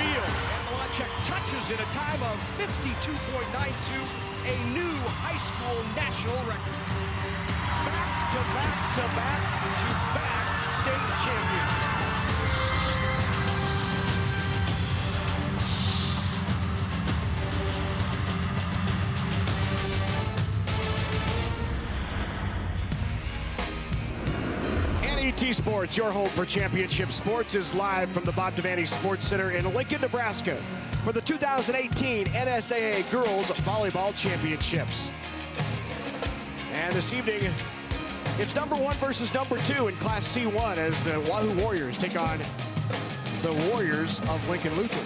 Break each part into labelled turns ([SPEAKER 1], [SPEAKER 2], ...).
[SPEAKER 1] field. And Lawchek touches in a time of 52.92, a new high school national record. Back to back to back to back state champions. NET Sports, your home for championship sports, is live from the Bob Devaney Sports Center in Lincoln, Nebraska for the 2018 NSAA Girls Volleyball Championships. And this evening, it's number 1 versus number 2 in Class C1 as the Wahoo Warriors take on the Warriors of Lincoln Lutheran.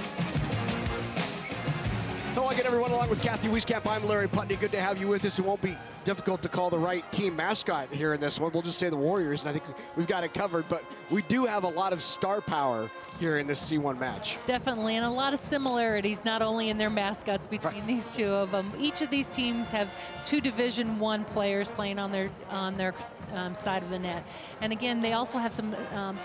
[SPEAKER 1] Hello again, everyone, along with Kathy Wieskamp. I'm Larry Putney. Good to have you with us. It won't be difficult to call the right team mascot here in this one. We'll just say the Warriors, and I think we've got it covered. But we do have a lot of star power here in this C1 match.
[SPEAKER 2] Definitely, and a lot of similarities, not only in their mascots between these two of them. Each of these teams have 2 Division I players playing on their side of the net. And again, they also have some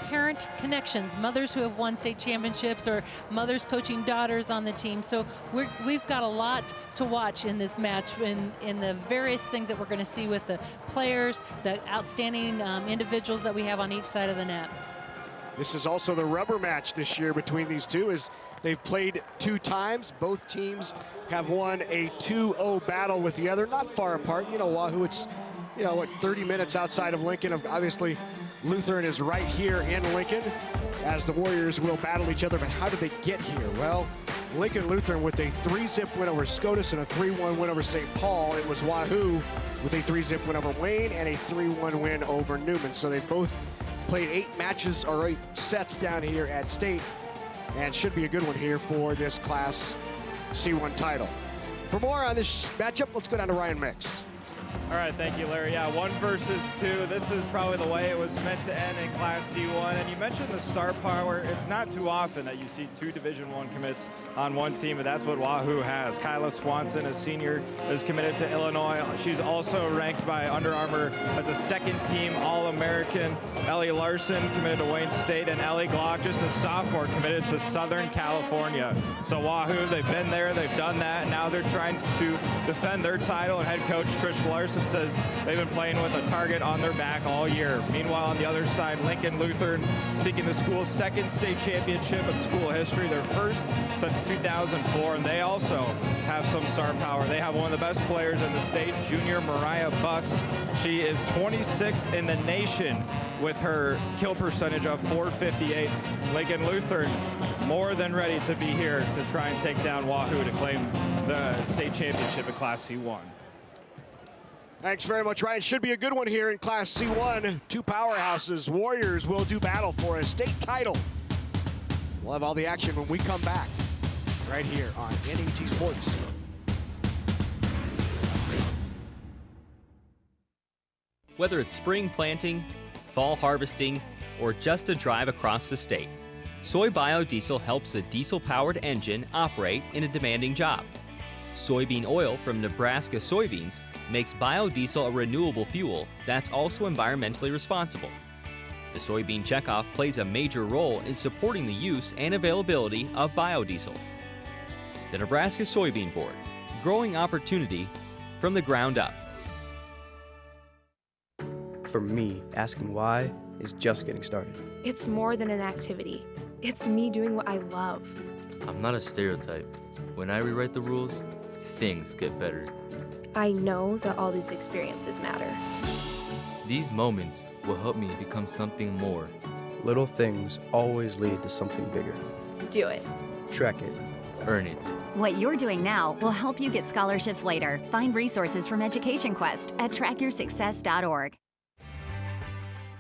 [SPEAKER 2] parent connections, mothers who have won state championships or mothers coaching daughters on the team. So we've got a lot to watch in this match in the various things that we're going to see with the players, the outstanding individuals that we have on each side of the net.
[SPEAKER 1] This is also the rubber match this year between these two, as they've played 2 times. Both teams have won a 2-0 battle with the other, not far apart. You know, Wahoo, it's, 30 minutes outside of Lincoln. Obviously, Lutheran is right here in Lincoln, as the Warriors will battle each other. But how did they get here? Well, Lincoln Lutheran with a 3-zip win over SCOTUS and a 3-1 win over St. Paul. It was Wahoo with a 3-zip win over Wayne and a 3-1 win over Newman. So they both played 8 matches or 8 sets down here at state, and should be a good one here for this Class C1 title. For more on this matchup, let's go down to Ryan Mix.
[SPEAKER 3] All right, thank you, Larry. Yeah, 1 versus 2. This is probably the way it was meant to end in Class C1. And you mentioned the star power. It's not too often that you see 2 Division I commits on one team, but that's what Wahoo has. Kyla Swanson, a senior, is committed to Illinois. She's also ranked by Under Armour as a second-team All-American. Ellie Larson committed to Wayne State, and Ellie Glock, just a sophomore, committed to Southern California. So Wahoo, they've been there, they've done that. Now they're trying to defend their title, and head coach Trish Larson says they've been playing with a target on their back all year. Meanwhile, on the other side, Lincoln Lutheran seeking the school's 2nd state championship in school history, their first since 2004, and they also have some star power. They have one of the best players in the state, junior Mariah Buss. She is 26th in the nation with her kill percentage of .458. Lincoln Lutheran more than ready to be here to try and take down Wahoo to claim the state championship in Class C1.
[SPEAKER 1] Thanks very much, Ryan. Should be a good one here in Class C1. 2 powerhouses. Warriors will do battle for a state title. We'll have all the action when we come back right here on NET Sports.
[SPEAKER 4] Whether it's spring planting, fall harvesting, or just a drive across the state, soy biodiesel helps a diesel-powered engine operate in a demanding job. Soybean oil from Nebraska soybeans makes biodiesel a renewable fuel that's also environmentally responsible. The soybean checkoff plays a major role in supporting the use and availability of biodiesel. The Nebraska Soybean Board, growing opportunity from the ground up.
[SPEAKER 5] For me, asking why is just getting started.
[SPEAKER 6] It's more than an activity. It's me doing what I love.
[SPEAKER 7] I'm not a stereotype. When I rewrite the rules, things get better.
[SPEAKER 6] I know that all these experiences matter.
[SPEAKER 7] These moments will help me become something more.
[SPEAKER 5] Little things always lead to something bigger.
[SPEAKER 6] Do it.
[SPEAKER 5] Track it.
[SPEAKER 7] Earn it.
[SPEAKER 8] What you're doing now will help you get scholarships later. Find resources from Education Quest at trackyoursuccess.org.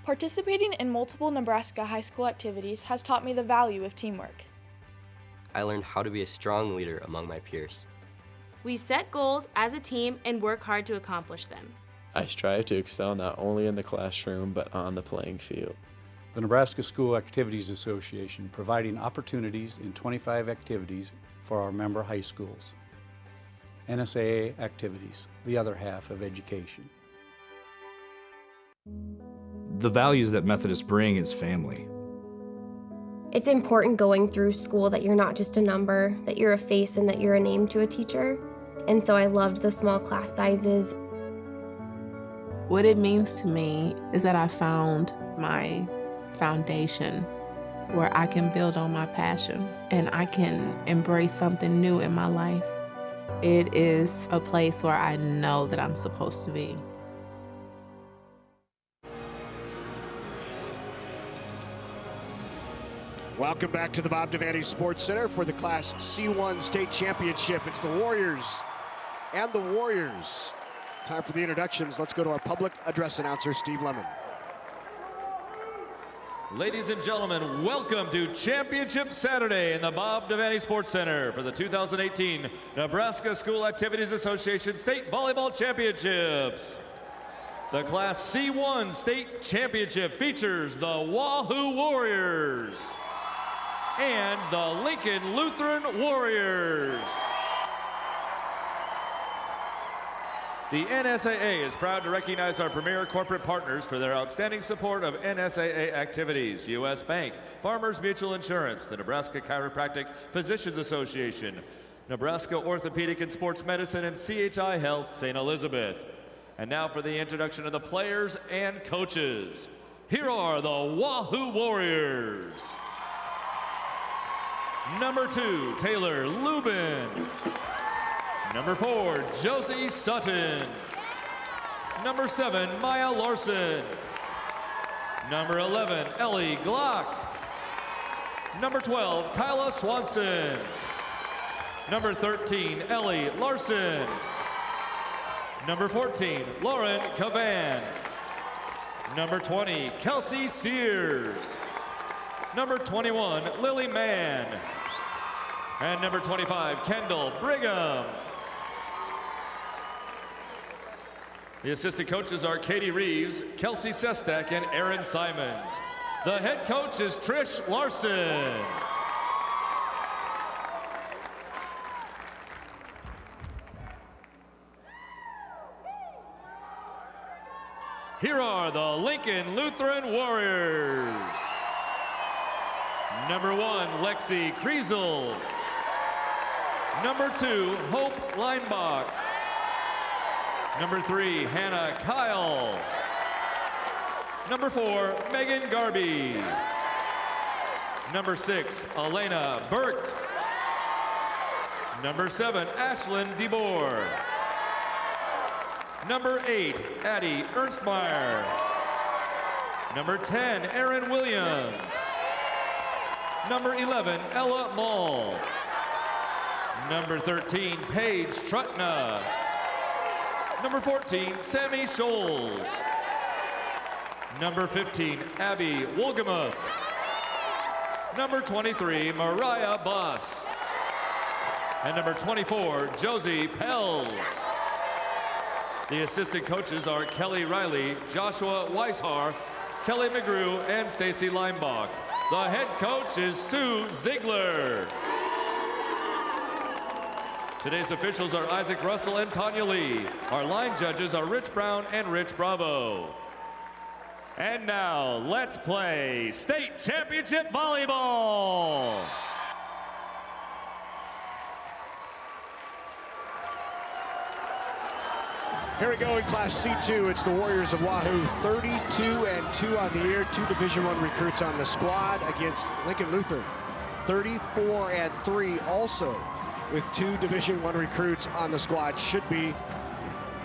[SPEAKER 9] Participating in multiple Nebraska high school activities has taught me the value of teamwork.
[SPEAKER 10] I learned how to be a strong leader among my peers.
[SPEAKER 11] We set goals as a team and work hard to accomplish them.
[SPEAKER 12] I strive to excel not only in the classroom, but on the playing field.
[SPEAKER 13] The Nebraska School Activities Association providing opportunities in 25 activities for our member high schools. NSAA activities, the other half of education.
[SPEAKER 14] The values that Methodists bring is family.
[SPEAKER 6] It's important going through school that you're not just a number, that you're a face and that you're a name to a teacher. And so I loved the small class sizes.
[SPEAKER 14] What it means to me is that I found my foundation where I can build on my passion and I can embrace something new in my life. It is a place where I know that I'm supposed to be.
[SPEAKER 1] Welcome back to the Bob Devaney Sports Center for the Class C1 State Championship. It's the Warriors and the Warriors. Time for the introductions. Let's go to our public address announcer, Steve Lemon.
[SPEAKER 15] Ladies and gentlemen, welcome to Championship Saturday in the Bob Devaney Sports Center for the 2018 Nebraska School Activities Association State Volleyball Championships. The Class C1 State Championship features the Wahoo Warriors and the Lincoln Lutheran Warriors. The NSAA is proud to recognize our premier corporate partners for their outstanding support of NSAA activities. U.S. Bank, Farmers Mutual Insurance, the Nebraska Chiropractic Physicians Association, Nebraska Orthopedic and Sports Medicine, and CHI Health St. Elizabeth. And now for the introduction of the players and coaches. Here are the Wahoo Warriors. Number 2, Taylor Lubin. Number 4, Josie Sutton. Number 7, Maya Larson. Number 11, Ellie Glock. Number 12, Kyla Swanson. Number 13, Ellie Larson. Number 14, Lauren Cavan. Number 20, Kelsey Sears. Number 21, Lily Mann. And number 25, Kendall Brigham. The assistant coaches are Katie Reeves, Kelsey Sestak, and Aaron Simons. The head coach is Trish Larson. Here are the Lincoln Lutheran Warriors. Number 1, Lexi Kriesel. Number 2, Hope Leinbach. Number 3, Hannah Kyle. Number 4, Megan Garby. Number 6, Elena Burt. Number 7, Ashlyn DeBoer. Number 8, Addie Ernstmeyer. Number 10, Erin Williams. Number 11, Ella Mull. Number 13, Paige Trutna. Number 14, Sammy Scholes. Number 15, Abby Wolgamuth. Number 23, Mariah Buss. And number 24, Josie Pells. The assistant coaches are Kelly Riley, Joshua Weishar, Kelly McGrew, and Stacy Leimbach. The head coach is Sue Ziegler. Today's officials are Isaac Russell and Tanya Lee. Our line judges are Rich Brown and Rich Bravo. And now, let's play State Championship Volleyball.
[SPEAKER 1] Here we go in Class C2. It's the Warriors of Wahoo, 32-2 on the year. 2 Division I recruits on the squad against Lincoln Lutheran, 34-3 also with 2 Division I recruits on the squad. Should be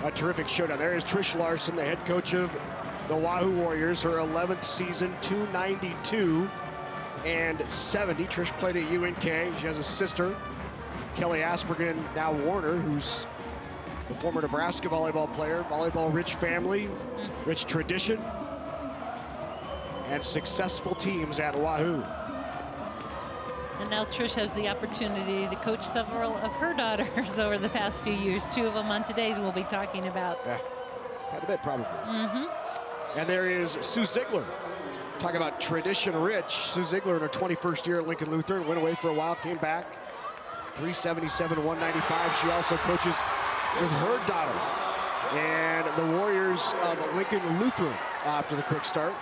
[SPEAKER 1] a terrific showdown. There is Trish Larson, the head coach of the Wahoo Warriors, her 11th season, 292 and 70. Trish played at UNK. She has a sister, Kelly Aspergen, now Warner, who's the former Nebraska volleyball player. Volleyball rich family, rich tradition, and successful teams at Wahoo.
[SPEAKER 2] And now Trish has the opportunity to coach several of her daughters over the past few years. 2 of them on today's we'll be talking about.
[SPEAKER 1] Yeah, quite a bit probably. And there is Sue Ziegler. Talk about tradition rich. Sue Ziegler in her 21st year at Lincoln Lutheran, went away for a while, came back. 377, 195. She also coaches with her daughter and the Warriors of Lincoln Lutheran after the quick start.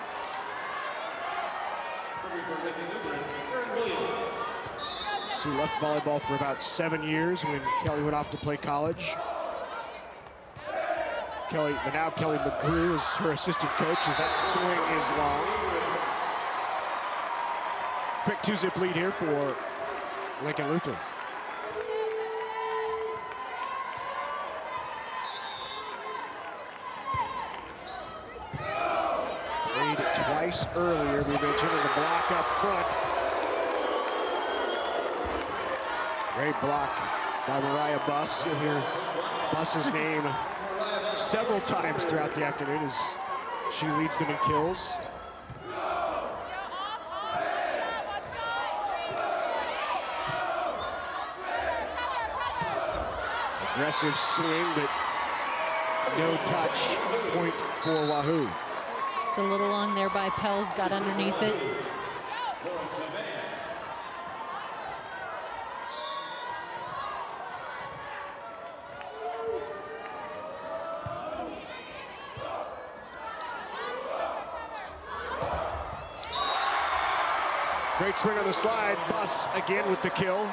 [SPEAKER 1] Sue left volleyball for about 7 years when Kelly went off to play college. Kelly McGrew is her assistant coach as that swing is long. Quick two-zip lead here for Lincoln Lutheran. Played twice earlier, we mentioned, in the block up front. Great block by Mariah Buss. You'll hear Buss's name several times throughout the afternoon as she leads them in kills. Aggressive swing, but no touch. Point for Wahoo.
[SPEAKER 2] Just a little long there by Pels, got underneath it.
[SPEAKER 1] Great swing on the slide. Buss again with the kill.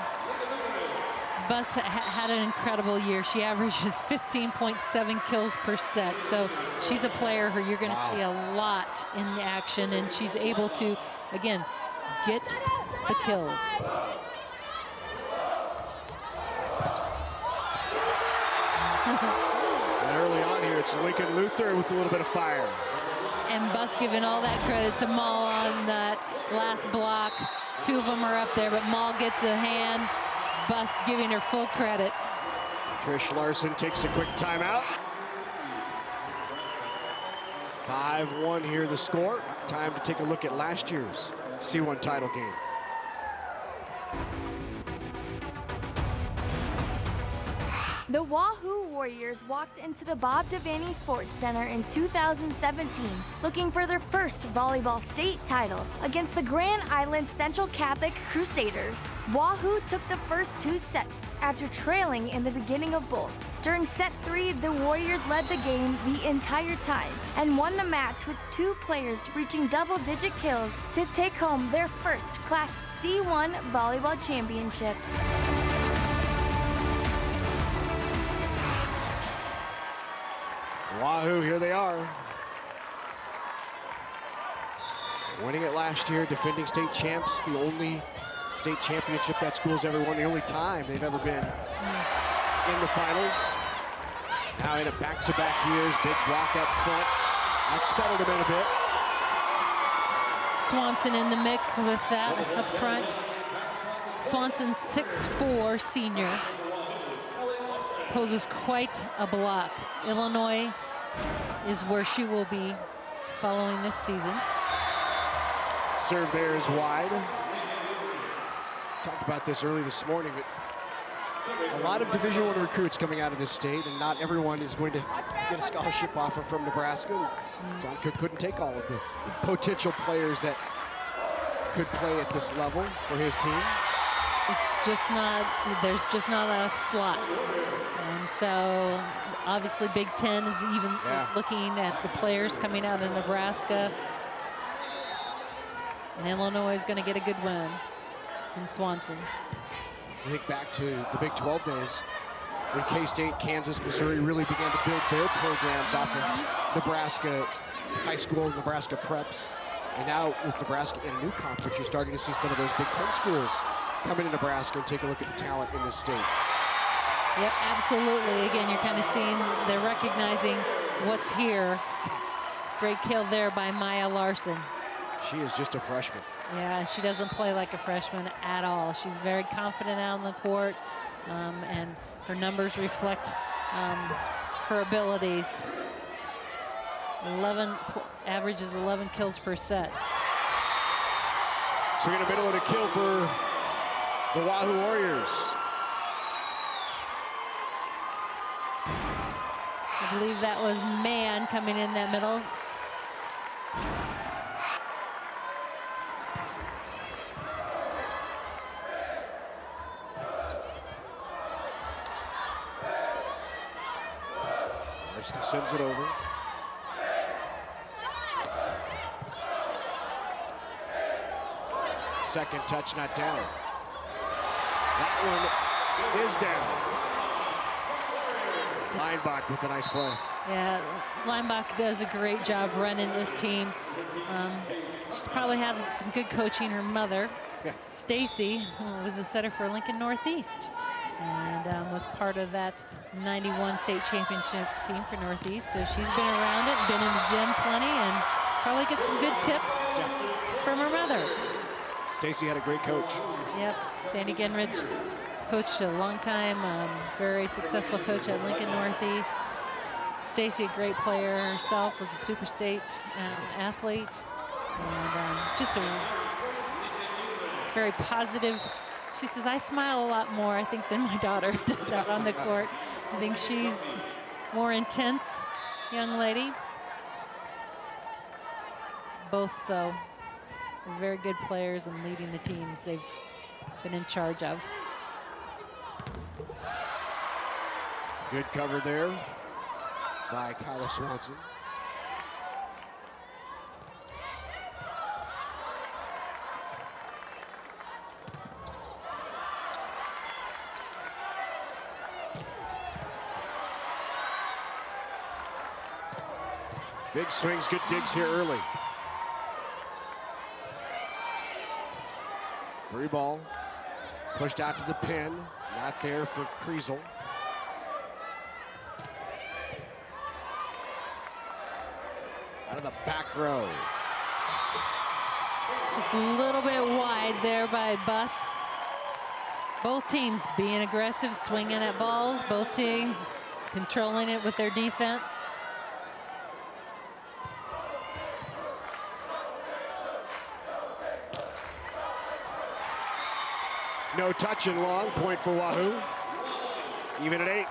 [SPEAKER 2] Buss had an incredible year. She averages 15.7 kills per set. So she's a player who you're going to see a lot in the action, and she's able to, again, get the kills.
[SPEAKER 1] And early on here, it's Lincoln Lutheran with a little bit of fire.
[SPEAKER 2] And Buss giving all that credit to Maul on that last block. Two of them are up there, but Maul gets a hand. Buss giving her full credit.
[SPEAKER 1] Trish Larson takes a quick timeout. 5-1 here, the score. Time to take a look at last year's C1 title game.
[SPEAKER 16] The Wahoo Warriors walked into the Bob Devaney Sports Center in 2017 looking for their first volleyball state title against the Grand Island Central Catholic Crusaders. Wahoo took the first 2 sets after trailing in the beginning of both. During set 3, the Warriors led the game the entire time and won the match with 2 players reaching double-digit kills to take home their first Class C1 volleyball championship.
[SPEAKER 1] Wahoo, here they are. Winning it last year, defending state champs, the only state championship that school's ever won, the only time they've ever been in the finals. Now in a back-to-back years, big block up front. That's settled them in a bit.
[SPEAKER 2] Swanson in the mix with that up front. Swanson, 6'4", senior. Poses quite a block. Illinois is where she will be following this season.
[SPEAKER 1] Serve there is wide. Talked about this early this morning, but a lot of Division I recruits coming out of this state, and not everyone is going to get a scholarship offer from Nebraska. John Cook couldn't take all of the potential players that could play at this level for his team.
[SPEAKER 2] It's just not, there's just not enough slots. And so obviously Big Ten is even looking at the players coming out of Nebraska. And Illinois is going to get a good win in Swanson.
[SPEAKER 1] I think back to the Big 12 days when K-State, Kansas, Missouri really began to build their programs off of Nebraska high school, Nebraska preps. And now with Nebraska in a new conference, you're starting to see some of those Big Ten schools come into Nebraska and take a look at the talent in this state.
[SPEAKER 2] Yep, absolutely. Again, you're kind of seeing, they're recognizing what's here. Great kill there by Maya Larson.
[SPEAKER 1] She is just a freshman.
[SPEAKER 2] Yeah, she doesn't play like a freshman at all. She's very confident out on the court, and her numbers reflect her abilities. Averages 11 kills per set.
[SPEAKER 1] Swing in the middle of the kill for the Wahoo Warriors.
[SPEAKER 2] I believe that was Mann coming in that middle.
[SPEAKER 1] Larson sends it over. second touch not down. That one is down. Leinbach with a nice play.
[SPEAKER 2] Yeah, Leinbach does a great job running this team. She's probably had some good coaching. Her mother, Stacy, was a setter for Lincoln Northeast and was part of that 91 state championship team for Northeast. So she's been around it, been in the gym plenty, and probably get some good tips from her mother.
[SPEAKER 1] Stacy had a great coach.
[SPEAKER 2] Yep, Stanley Genrich coached a long time, very successful coach at Lincoln Northeast. Stacy, a great player herself, was a super state athlete, and just a very positive. She says, I smile a lot more, I think, than my daughter does out on the court. I think she's more intense young lady. Both, though, are very good players and leading the teams they've been in charge of.
[SPEAKER 1] Good cover there by Kyla Swanson. Big swings, good digs here early. Free ball, pushed out to the pin, not there for Kriesel. Out of the back row.
[SPEAKER 2] Just a little bit wide there by Buss. Both teams being aggressive, swinging at balls. Both teams controlling it with their defense.
[SPEAKER 1] No touch and long, point for Wahoo. Even at 8.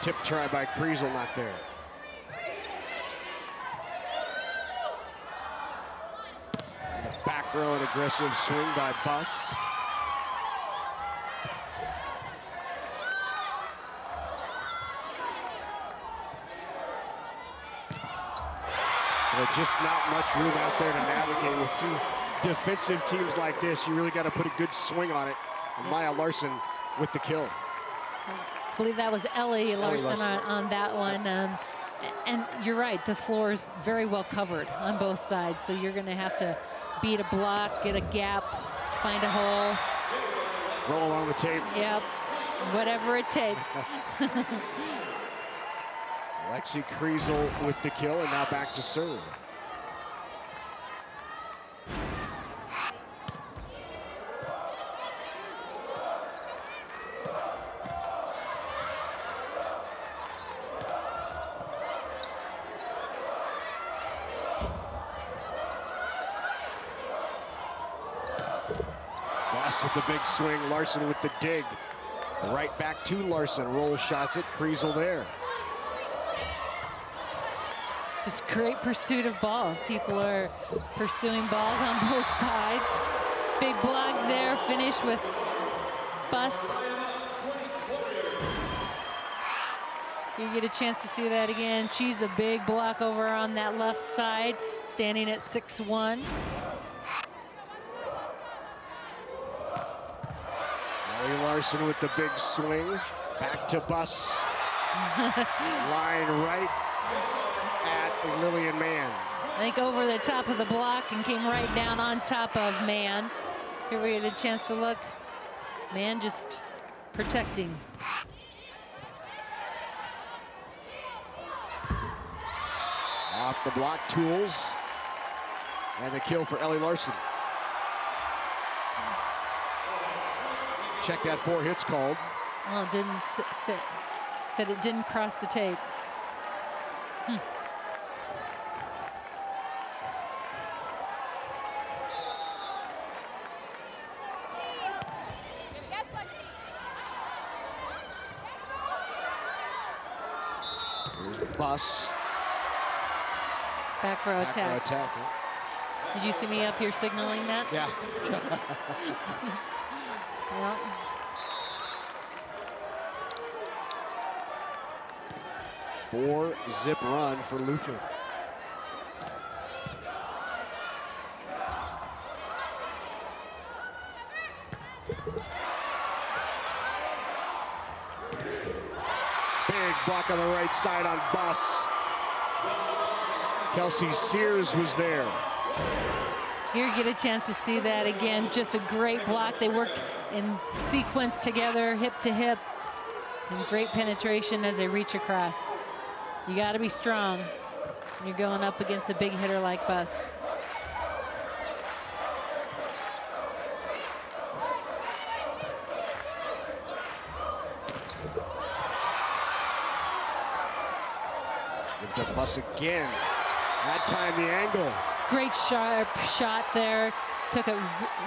[SPEAKER 1] Tip try by Kriesel, not there. The back row, an aggressive swing by Buss. Just not much room out there to navigate with two defensive teams like this. You really got to put a good swing on it. And Maya Larson with the kill.
[SPEAKER 2] I believe that was Ellie Larson on that one. And you're right, the floor is very well covered on both sides. So you're going to have to beat a block, get a gap, find a hole.
[SPEAKER 1] Roll along the tape.
[SPEAKER 2] Yep, whatever it takes.
[SPEAKER 1] Lexi Kriesel with the kill, and now back to serve. Boss with the big swing, Larson with the dig. Right back to Larson, roll shots it, Kriesel there.
[SPEAKER 2] Just great pursuit of balls. People are pursuing balls on both sides. Big block there, finish with Buss. You get a chance to see that again. She's a big block over on that left side, standing at 6'1".
[SPEAKER 1] Ellie Larson with the big swing. Back to Buss. Line right at Lillian Mann.
[SPEAKER 2] I think over the top of the block and came right down on top of Mann. Here we get a chance to look. Mann just protecting.
[SPEAKER 1] Off the block, Tools. And the kill for Ellie Larson. Check that 4 hits called.
[SPEAKER 2] Well, it didn't sit. Said it didn't cross the tape.
[SPEAKER 1] Here's Buss.
[SPEAKER 2] Back row attack.
[SPEAKER 1] Back row attack.
[SPEAKER 2] Did you see me up here signaling that?
[SPEAKER 1] Yeah.
[SPEAKER 2] Yeah.
[SPEAKER 1] Four-zip run for Lutheran. Big block on the right side on Buss. Kelsey Sears was there.
[SPEAKER 2] Here you get a chance to see that again. Just a great block. They worked in sequence together, hip to hip, and great penetration as they reach across. You got to be strong when you're going up against a big hitter like Buss.
[SPEAKER 1] Give to Buss again. That time the angle.
[SPEAKER 2] Great sharp shot there. Took it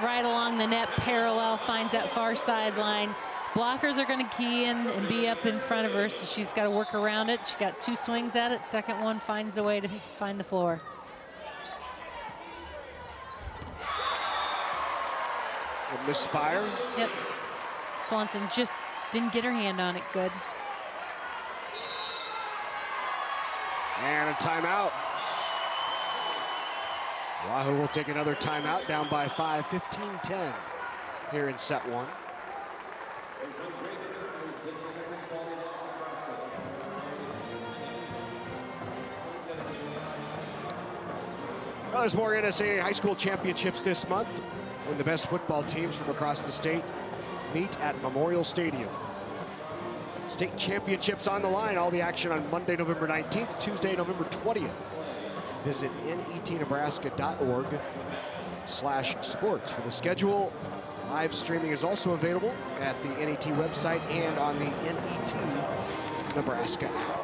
[SPEAKER 2] right along the net, parallel, finds that far sideline. Blockers are going to key in and be up in front of her, so she's got to work around it. She got 2 swings at it. Second one finds a way to find the floor.
[SPEAKER 1] A misfire.
[SPEAKER 2] Yep. Swanson just didn't get her hand on it good.
[SPEAKER 1] And a timeout. Wahoo will take another timeout, down by 5, 15-10 here in set 1. Well, there's more NSAA high school championships this month when the best football teams from across the state meet at Memorial Stadium. State championships on the line. All the action on Monday, November 19th, Tuesday, November 20th. Visit netnebraska.org/sports for the schedule. Live streaming is also available at the NET website and on the NET Nebraska app.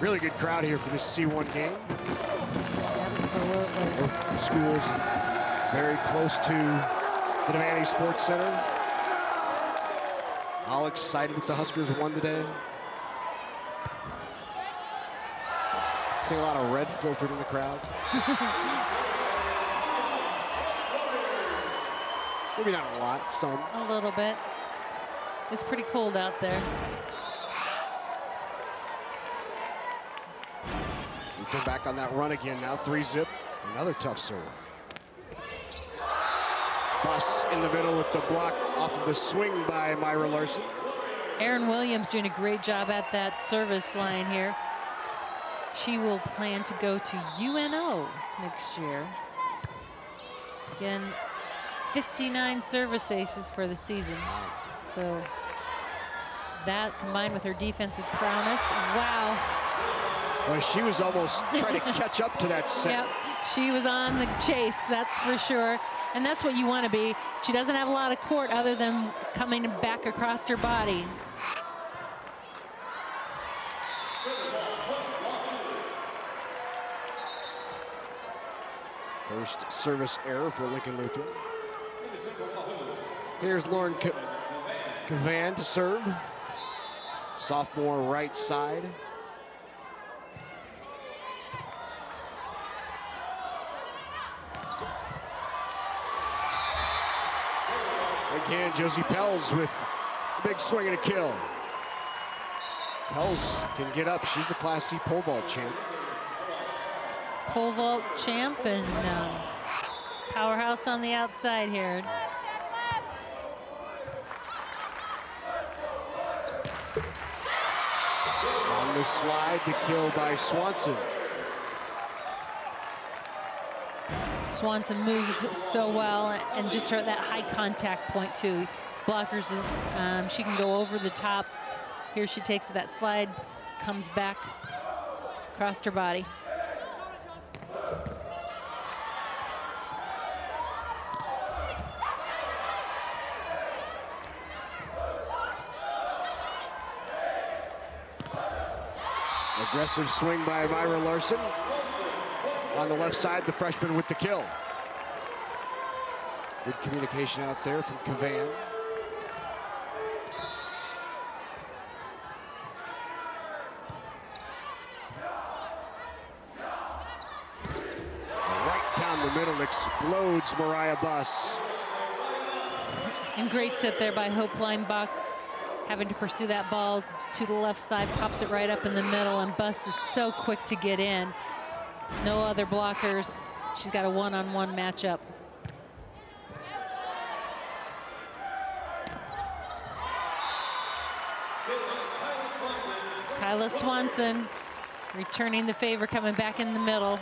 [SPEAKER 1] Really good crowd here for this C1 game.
[SPEAKER 2] Absolutely.
[SPEAKER 1] Both schools very close to the Devaney Sports Center. All excited that the Huskers won today. Seeing a lot of red filtered in the crowd. Maybe not a lot, some.
[SPEAKER 2] A little bit. It's pretty cold out there.
[SPEAKER 1] We come back on that run again now, 3-zip. Another tough serve. Buss in the middle with the block off of the swing by Myra Larson.
[SPEAKER 2] Erin Williams doing a great job at that service line here. She will plan to go to UNO next year. Again, 59 service aces for the season. So that combined with her defensive prowess, wow.
[SPEAKER 1] Well, she was almost trying to catch up to that set.
[SPEAKER 2] Yep, she was on the chase, that's for sure. And that's what you want to be. She doesn't have a lot of court other than coming back across her body.
[SPEAKER 1] First service error for Lincoln Lutheran. Here's Lauren Cavan to serve. Sophomore right side. Again, Josie Pels with a big swing and a kill. Pels can get up. She's the Class C pole vault champ.
[SPEAKER 2] Pole vault champ and powerhouse on the outside here.
[SPEAKER 1] On the slide, the kill by Swanson.
[SPEAKER 2] Swanson moves so well, and just her that high contact point too. Blockers, she can go over the top. Here she takes that slide, comes back across her body.
[SPEAKER 1] Aggressive swing by Myra Larson. On the left side, the freshman with the kill. Good communication out there from Cavan. middle, explodes Mariah Buss.
[SPEAKER 2] And great set there by Hope Leinbach, having to pursue that ball to the left side, pops it right up in the middle, and Buss is so quick to get in. No other blockers. She's got a one-on-one matchup. Kyla Swanson returning the favor, coming back in the middle.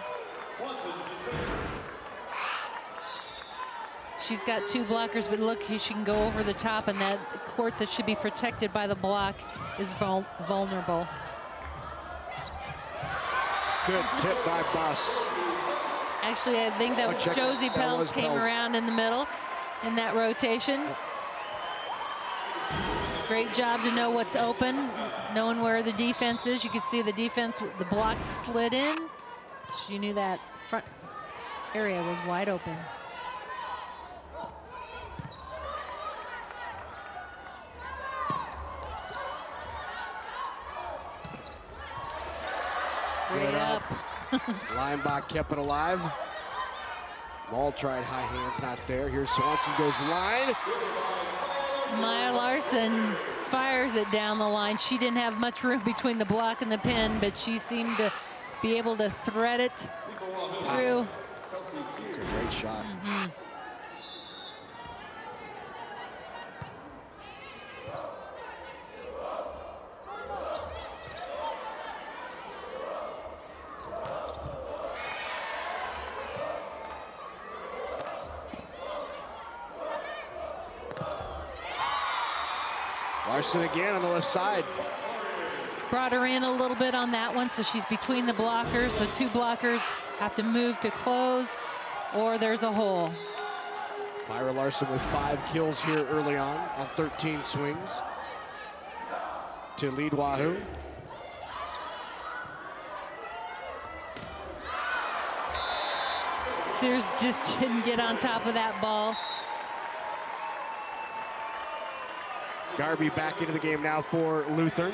[SPEAKER 2] She's got 2 blockers, but look, she can go over the top, and that court that should be protected by the block is vulnerable.
[SPEAKER 1] Good tip by Buss.
[SPEAKER 2] Actually, I think that was Josie Pels came around in the middle in that rotation. Great job to know what's open, knowing where the defense is. You could see the defense, the block slid in. She knew that front area was wide open. Straight up.
[SPEAKER 1] Leinbach kept it alive. Ball tried high hands, not there. Here's Swanson goes line.
[SPEAKER 2] Maya Larson fires it down the line. She didn't have much room between the block and the pin, but she seemed to be able to thread it through.
[SPEAKER 1] It's a great shot. Larson again on the left side.
[SPEAKER 2] Brought her in a little bit on that one, so she's between the blockers. So 2 blockers have to move to close, or there's a hole.
[SPEAKER 1] Myra Larson with 5 kills here early on 13 swings to lead Wahoo.
[SPEAKER 2] Sears just didn't get on top of that ball.
[SPEAKER 1] Garby back into the game now for Lutheran.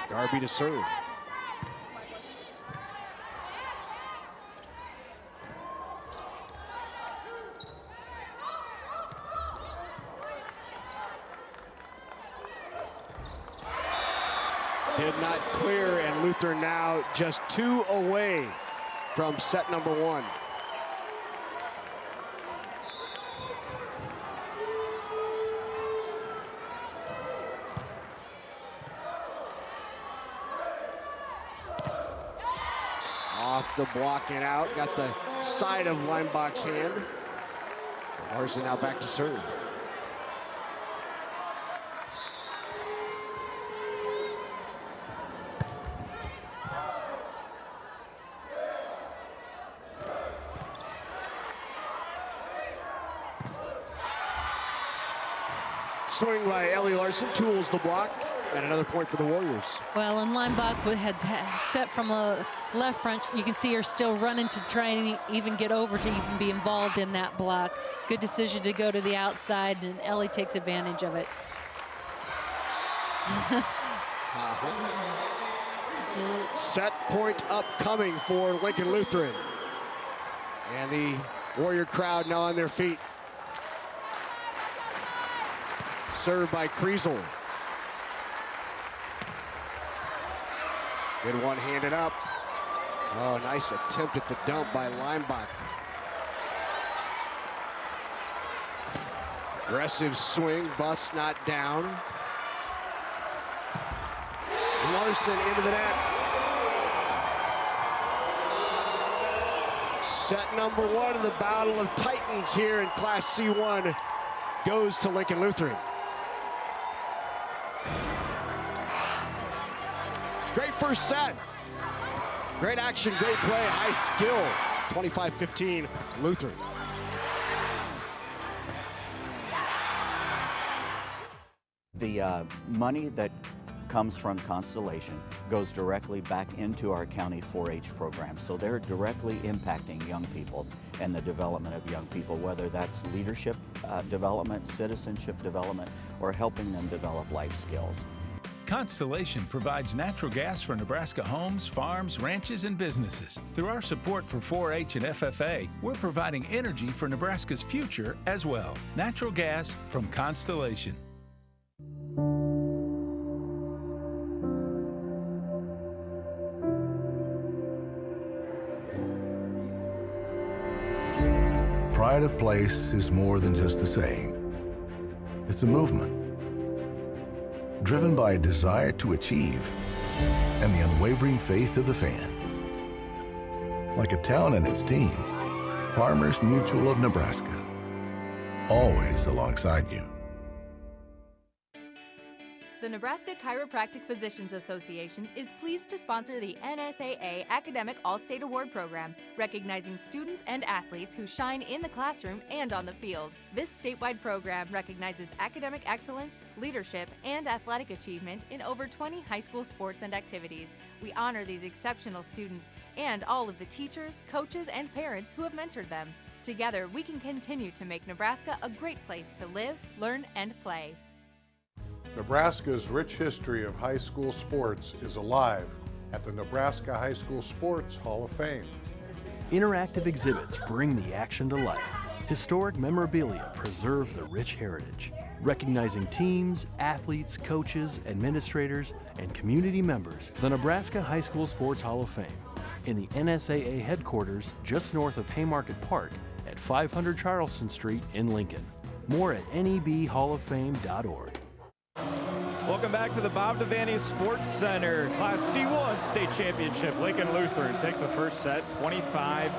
[SPEAKER 1] Garby to serve. Did not clear, and Lutheran now just 2 away from set number 1. Off the block and out, got the side of Leinbach's hand. Larson now back to serve. Swing by Ellie Larson, tools the block, and another point for the Warriors.
[SPEAKER 2] Well, and Leinbach had set from a left front. You can see her still running to try and even get over to even be involved in that block. Good decision to go to the outside, and Ellie takes advantage of it.
[SPEAKER 1] Set point upcoming for Lincoln Lutheran. And the Warrior crowd now on their feet. Served by Kriesel. Good one handed up. Oh, nice attempt at the dump by Leinbach. Aggressive swing, Buss not down. Larson into the net. Set number 1 of the Battle of Titans here in Class C1 goes to Lincoln Lutheran. Great first set. Great action, great play, high skill. 25-15, Lutheran.
[SPEAKER 17] The money that comes from Constellation goes directly back into our county 4-H program. So they're directly impacting young people and the development of young people, whether that's leadership development, citizenship development, or helping them develop life skills.
[SPEAKER 18] Constellation provides natural gas for Nebraska homes, farms, ranches, and businesses. Through our support for 4-H and FFA, we're providing energy for Nebraska's future as well. Natural gas from Constellation.
[SPEAKER 19] Pride of place is more than just a saying. It's a movement, driven by a desire to achieve and the unwavering faith of the fans. Like a town and its team, Farmers Mutual of Nebraska, always alongside you.
[SPEAKER 20] The Nebraska Chiropractic Physicians Association is pleased to sponsor the NSAA Academic All-State Award Program, recognizing students and athletes who shine in the classroom and on the field. This statewide program recognizes academic excellence, leadership, and athletic achievement in over 20 high school sports and activities. We honor these exceptional students and all of the teachers, coaches, and parents who have mentored them. Together, we can continue to make Nebraska a great place to live, learn, and play.
[SPEAKER 21] Nebraska's rich history of high school sports is alive at the Nebraska High School Sports Hall of Fame.
[SPEAKER 22] Interactive exhibits bring the action to life. Historic memorabilia preserve the rich heritage, recognizing teams, athletes, coaches, administrators, and community members. The Nebraska High School Sports Hall of Fame in the NSAA headquarters just north of Haymarket Park at 500 Charleston Street in Lincoln. More at nebhalloffame.org.
[SPEAKER 3] Welcome back to the Bob Devaney Sports Center. Class C1 State Championship. Lincoln Lutheran takes the first set, 25-18.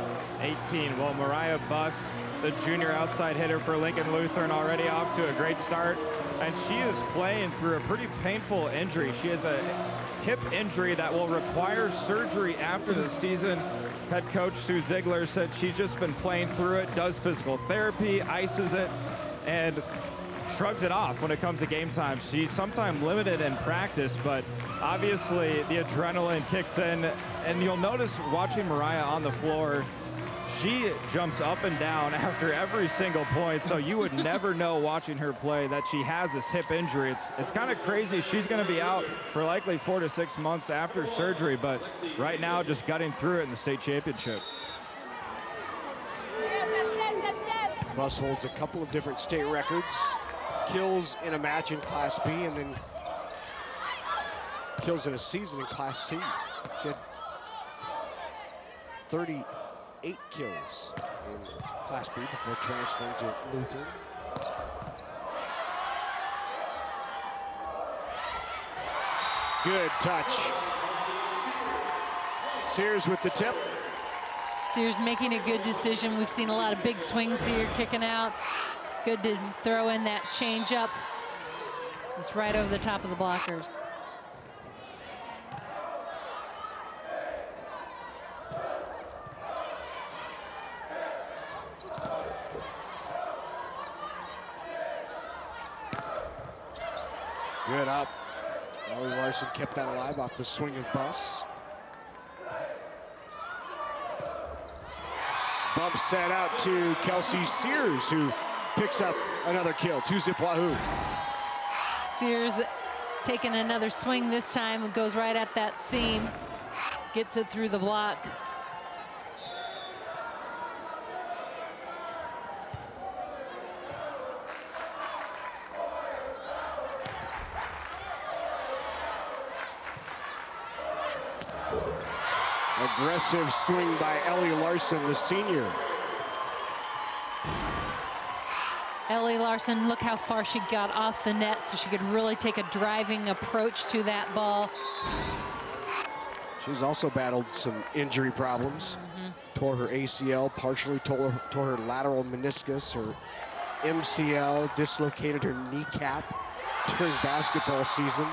[SPEAKER 3] Well, Mariah Buss, the junior outside hitter for Lincoln Lutheran, already off to a great start. And she is playing through a pretty painful injury. She has a hip injury that will require surgery after the season. Head coach Sue Ziegler said she's just been playing through it, does physical therapy, ices it, and shrugs it off when it comes to game time. She's sometimes limited in practice, but obviously the adrenaline kicks in, and you'll notice watching Mariah on the floor, she jumps up and down after every single point, so you would never know watching her play that she has this hip injury. It's kind of crazy. She's going to be out for likely 4 to 6 months after surgery, but right now just gutting through it in the state championship.
[SPEAKER 1] Buss holds a couple of different state records. Kills in a match in Class B, and then kills in a season in Class C. She had 38 kills in Class B before transferring to Lutheran. Good touch. Sears with the tip.
[SPEAKER 2] Sears making a good decision. We've seen a lot of big swings here, kicking out. Good to throw in that change up. Just right over the top of the blockers.
[SPEAKER 1] Good up. Ellie Larson kept that alive off the swing of Buss. Bump set out to Kelsey Sears, who picks up another kill. 2-zip Wahoo.
[SPEAKER 2] Sears taking another swing this time. Goes right at that seam. Gets it through the block.
[SPEAKER 1] Aggressive swing by Ellie Larson, the senior.
[SPEAKER 2] Ellie Larson, look how far she got off the net so she could really take a driving approach to that ball.
[SPEAKER 1] She's also battled some injury problems. Tore her ACL, partially tore her lateral meniscus, her MCL, dislocated her kneecap during basketball season.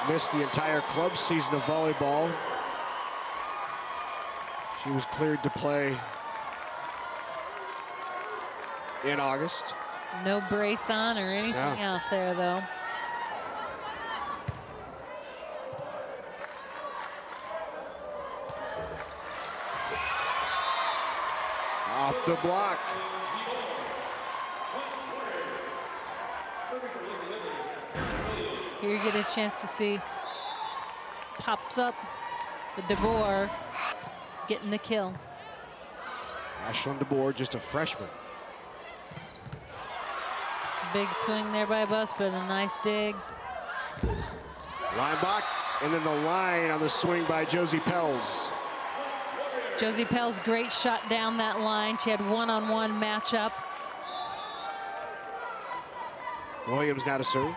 [SPEAKER 1] Missed the entire club season of volleyball. She was cleared to play in August.
[SPEAKER 2] No brace on or anything out there, though.
[SPEAKER 1] Off the block.
[SPEAKER 2] Here you get a chance to see. Pops up with DeBoer getting the kill.
[SPEAKER 1] Ashlyn DeBoer, just a freshman.
[SPEAKER 2] Big swing there by Bus, but a nice dig.
[SPEAKER 1] Lineback, and then the line on the swing by Josie Pells.
[SPEAKER 2] Josie Pells, great shot down that line. She had one-on-one matchup.
[SPEAKER 1] Williams now to serve.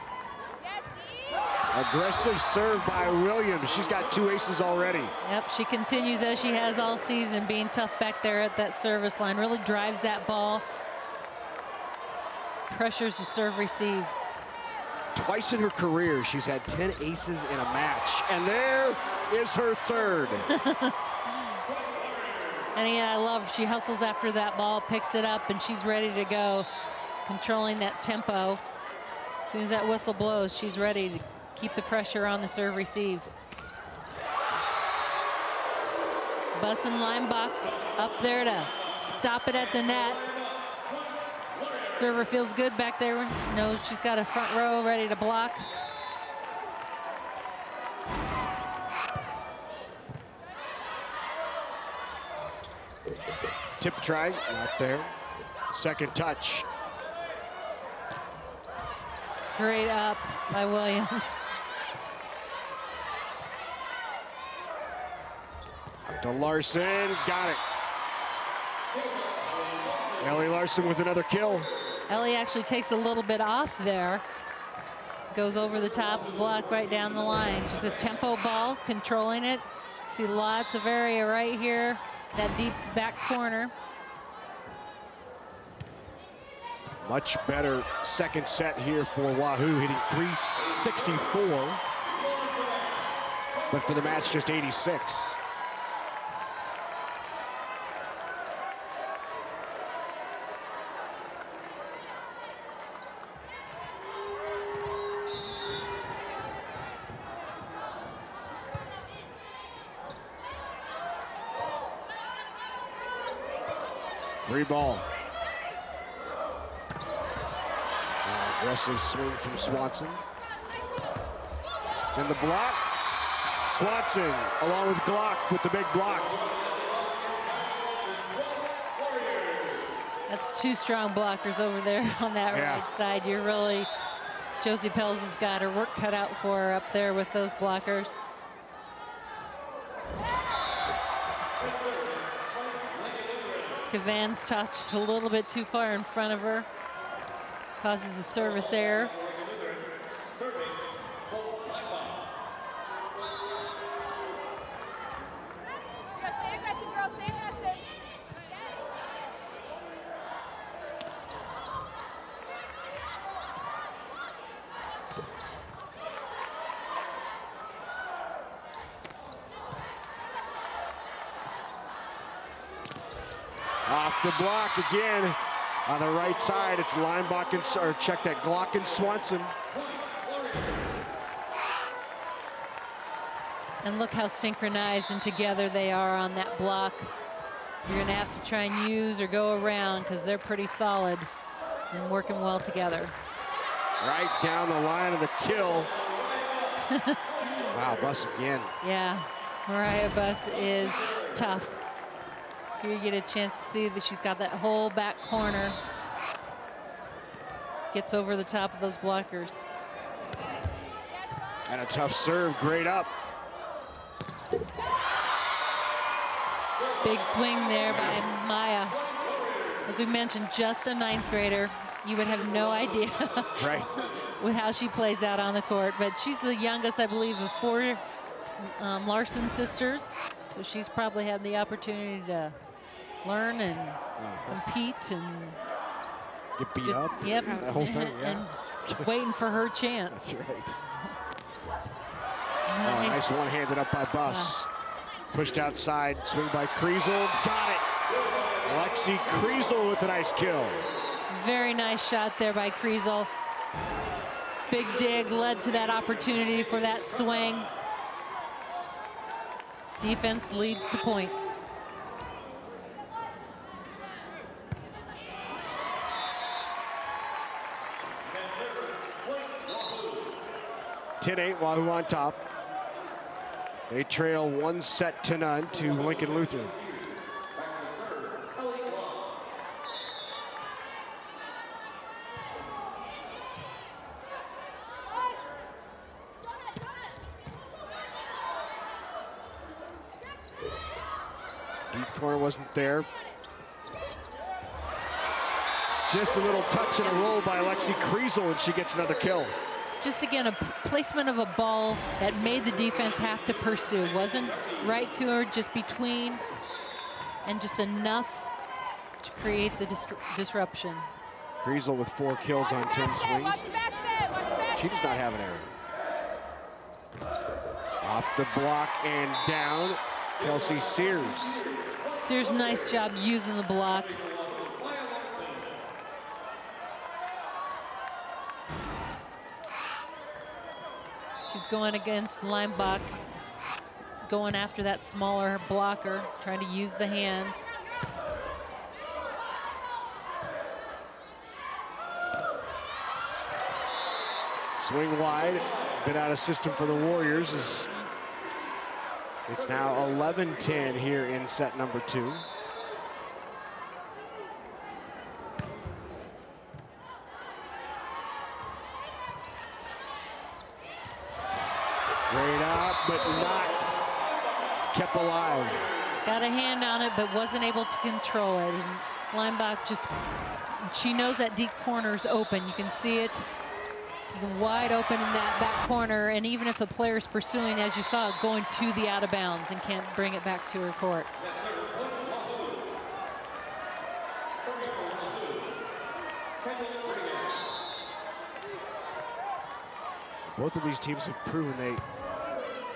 [SPEAKER 1] Aggressive serve by Williams. She's got 2 aces already.
[SPEAKER 2] Yep, she continues as she has all season, being tough back there at that service line. Really drives that ball. Pressures the serve receive.
[SPEAKER 1] Twice in her career, she's had 10 aces in a match. And there is her 3rd.
[SPEAKER 2] And yeah, I love, she hustles after that ball, picks it up, and she's ready to go, controlling that tempo. As soon as that whistle blows, she's ready to keep the pressure on the serve receive. Bus and Leimbach up there to stop it at the net. Server feels good back there. Knows she's got a front row ready to block.
[SPEAKER 1] Tip try, not there. Second touch.
[SPEAKER 2] Great up by Williams.
[SPEAKER 1] Up to Larson, got it. Ellie Larson with another kill.
[SPEAKER 2] Ellie actually takes a little bit off there. Goes over the top of the block right down the line. Just a tempo ball, controlling it. See lots of area right here, that deep back corner.
[SPEAKER 1] Much better second set here for Wahoo, hitting 364. But for the match, just 86. Free ball. Aggressive swing from Swanson. And the block. Swanson along with Glock with the big block.
[SPEAKER 2] That's 2 strong blockers over there on that right side. You're really, Josie Pells has got her work cut out for her up there with those blockers. Cavan's touched a little bit too far in front of her. Causes a service error.
[SPEAKER 1] Off the block again. On the right side, it's Lineback and, or check that, Glock and Swanson.
[SPEAKER 2] And look how synchronized and together they are on that block. You're gonna have to try and use or go around because they're pretty solid and working well together.
[SPEAKER 1] Right down the line of the kill. Wow, Bus again.
[SPEAKER 2] Yeah, Mariah Bus is tough. Here you get a chance to see that she's got that whole back corner. Gets over the top of those blockers.
[SPEAKER 1] And a tough serve, great up.
[SPEAKER 2] Big swing there by Maya. As we mentioned, just a 9th grader. You would have no idea
[SPEAKER 1] right.
[SPEAKER 2] with how she plays out on the court. But she's the youngest, I believe, of 4 Larson sisters. So she's probably had the opportunity to learn and compete and
[SPEAKER 1] get beat
[SPEAKER 2] just,
[SPEAKER 1] up.
[SPEAKER 2] Yep.
[SPEAKER 1] Yeah, the whole thing, yeah.
[SPEAKER 2] And waiting for her chance.
[SPEAKER 1] That's right. Nice one-handed up by Bus. Pushed outside, swing by Kriesel, got it. Lexi Kriesel with a nice kill.
[SPEAKER 2] Very nice shot there by Kriesel. Big dig led to that opportunity for that swing. Defense leads to points.
[SPEAKER 1] 10-8, Wahoo on top. They trail 1-0 to Lincoln Lutheran. Deep corner wasn't there. Just a little touch and a roll by Alexi Kriesel, and she gets another kill.
[SPEAKER 2] Just again, a placement of a ball that made the defense have to pursue. Wasn't right to her, just between, and just enough to create the disruption.
[SPEAKER 1] Kriesel with 4 kills on 10 swings. She does not have an error. Off the block and down, Kelsey Sears.
[SPEAKER 2] Sears, nice job using the block. She's going against Leimbach, going after that smaller blocker, trying to use the hands.
[SPEAKER 1] Swing wide, been out of system for the Warriors. It's now 11-10 here in set number 2. Great up, but not kept alive.
[SPEAKER 2] Got a hand on it, but wasn't able to control it. And Leimbach just, she knows that deep corner's open. You can see it. Wide open in that back corner, and even if the player's pursuing, as you saw, going to the out of bounds and can't bring it back to her court.
[SPEAKER 1] Both of these teams have proven they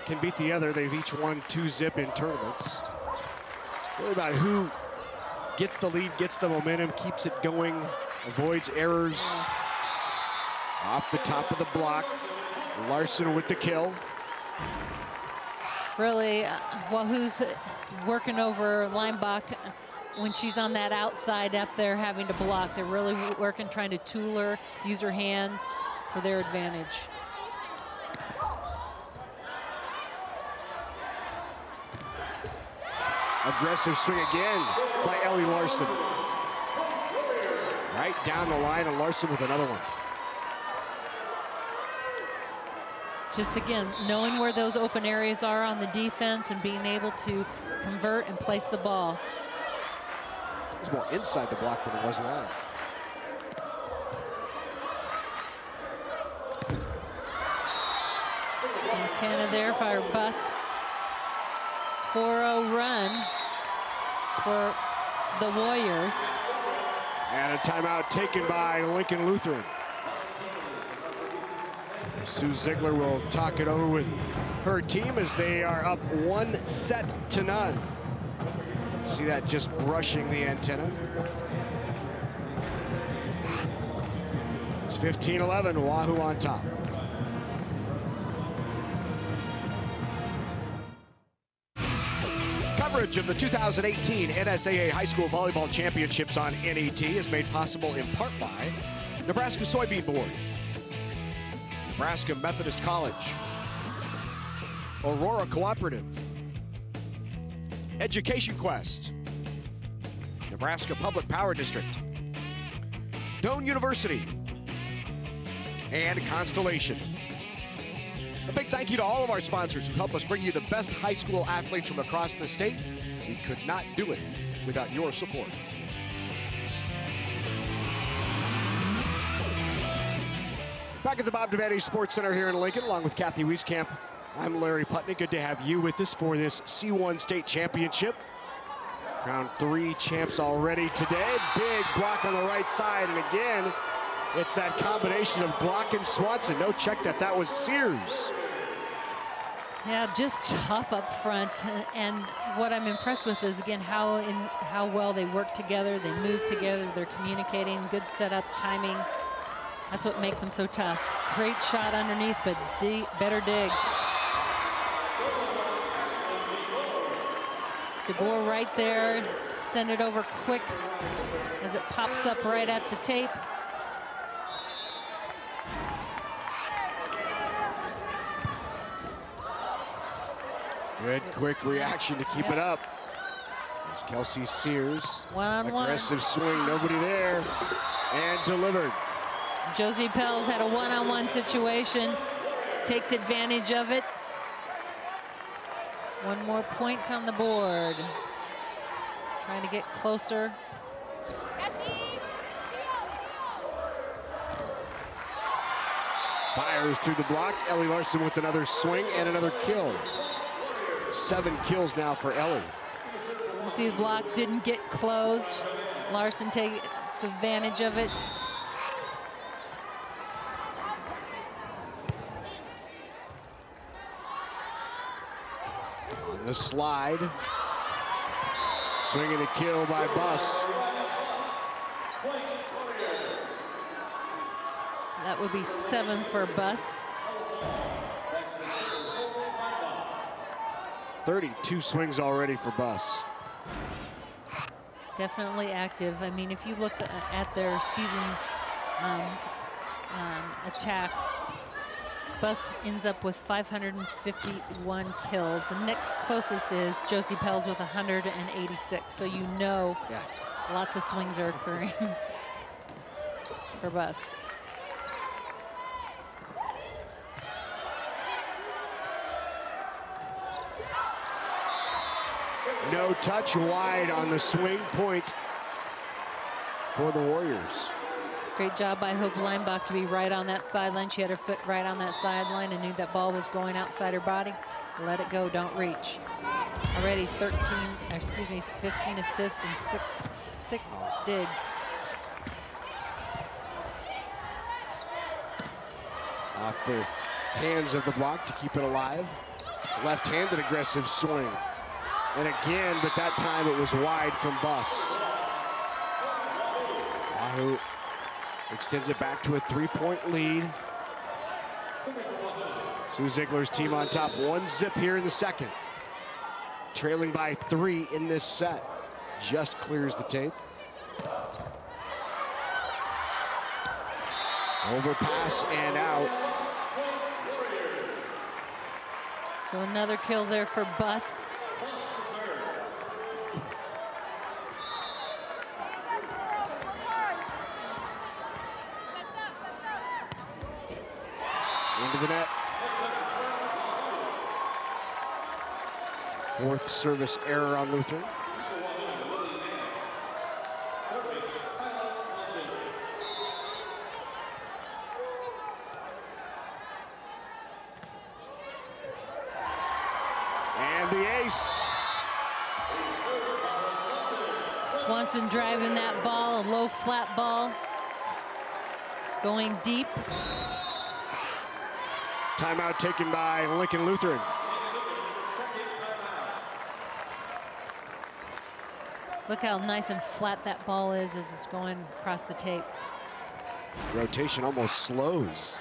[SPEAKER 1] can beat the other. They've each won 2-zip in tournaments. Really about who gets the lead, gets the momentum, keeps it going, avoids errors. Off the top of the block, Larson with the kill.
[SPEAKER 2] Really, Wahoo's working over Leimbach when she's on that outside up there having to block. They're really working, trying to tool her, use her hands for their advantage.
[SPEAKER 1] Aggressive swing again by Ellie Larson. Right down the line, and Larson with another one.
[SPEAKER 2] Just again, knowing where those open areas are on the defense and being able to convert and place the ball.
[SPEAKER 1] It was more inside the block than it was wide.
[SPEAKER 2] Montana there for our bus. 4-0 run for the Warriors.
[SPEAKER 1] And a timeout taken by Lincoln Lutheran. Sue Ziegler will talk it over with her team as they are up 1-0. See that just brushing the antenna. It's 15-11, Wahoo on top. Coverage of the 2018 NSAA High School Volleyball Championships on NET is made possible in part by Nebraska Soybean Board, Nebraska Methodist College, Aurora Cooperative, Education Quest, Nebraska Public Power District, Doane University, and Constellation. A big thank you to all of our sponsors who help us bring you the best high school athletes from across the state. We could not do it without your support. Back at the Bob Devaney Sports Center here in Lincoln, along with Kathy Wieskamp, I'm Larry Putney. Good to have you with us for this C1 State Championship. Round 3 champs already today. Big block on the right side, and again, it's that combination of Glock and Swanson. No check that was Sears.
[SPEAKER 2] Yeah, just tough up front. And what I'm impressed with is, again, how well they work together. They move together. They're communicating. Good setup, timing. That's what makes them so tough. Great shot underneath, but better dig. DeBoer right there. Send it over quick as it pops up right at the tape.
[SPEAKER 1] Good quick reaction to keep it up. There's Kelsey Sears.
[SPEAKER 2] One-on-one.
[SPEAKER 1] Aggressive swing, nobody there, and delivered.
[SPEAKER 2] Josie Pels had a one-on-one situation, takes advantage of it. One more point on the board. Trying to get closer.
[SPEAKER 1] Fires through the block. Ellie Larson with another swing and another kill. 7 kills now for Ellie.
[SPEAKER 2] You see the block didn't get closed. Larson takes advantage of it.
[SPEAKER 1] On the slide. Swinging a kill by Buss.
[SPEAKER 2] That would be 7 for Buss.
[SPEAKER 1] 32 swings already for Buss.
[SPEAKER 2] Definitely active. I mean, if you look at their season attacks, Buss ends up with 551 kills. The next closest is Josie Pels with 186. So you know lots of swings are occurring for Buss.
[SPEAKER 1] No touch, wide on the swing point for the Warriors.
[SPEAKER 2] Great job by Hope Leinbach to be right on that sideline. She had her foot right on that sideline and knew that ball was going outside her body. Let it go, don't reach. Already 15 assists and six digs.
[SPEAKER 1] Off the hands of the block to keep it alive. Left-handed aggressive swing. And again, but that time it was wide from Buss. Wahoo extends it back to a 3-point lead. Sue Ziegler's team on top. 1-zip here in the second. Trailing by 3 in this set. Just clears the tape. Overpass and out.
[SPEAKER 2] So another kill there for Buss.
[SPEAKER 1] Into the net. 4th service error on Lutheran. And the ace.
[SPEAKER 2] Swanson driving that ball, a low flat ball. Going deep.
[SPEAKER 1] Timeout taken by Lincoln Lutheran.
[SPEAKER 2] Look how nice and flat that ball is as it's going across the tape.
[SPEAKER 1] Rotation almost slows.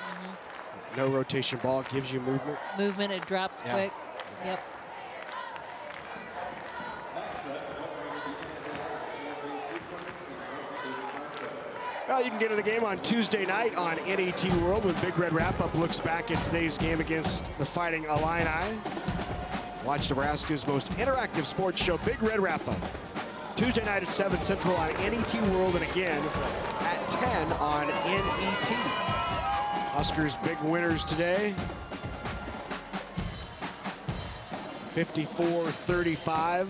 [SPEAKER 1] No rotation ball gives you movement.
[SPEAKER 2] Movement, it drops quick. Yep.
[SPEAKER 1] Well, you can get in the game on Tuesday night on NET World when Big Red Wrap-Up looks back at today's game against the Fighting Illini. Watch Nebraska's most interactive sports show, Big Red Wrap-Up. Tuesday night at 7 Central on NET World and again at 10 on NET. Huskers big winners today. 54-35.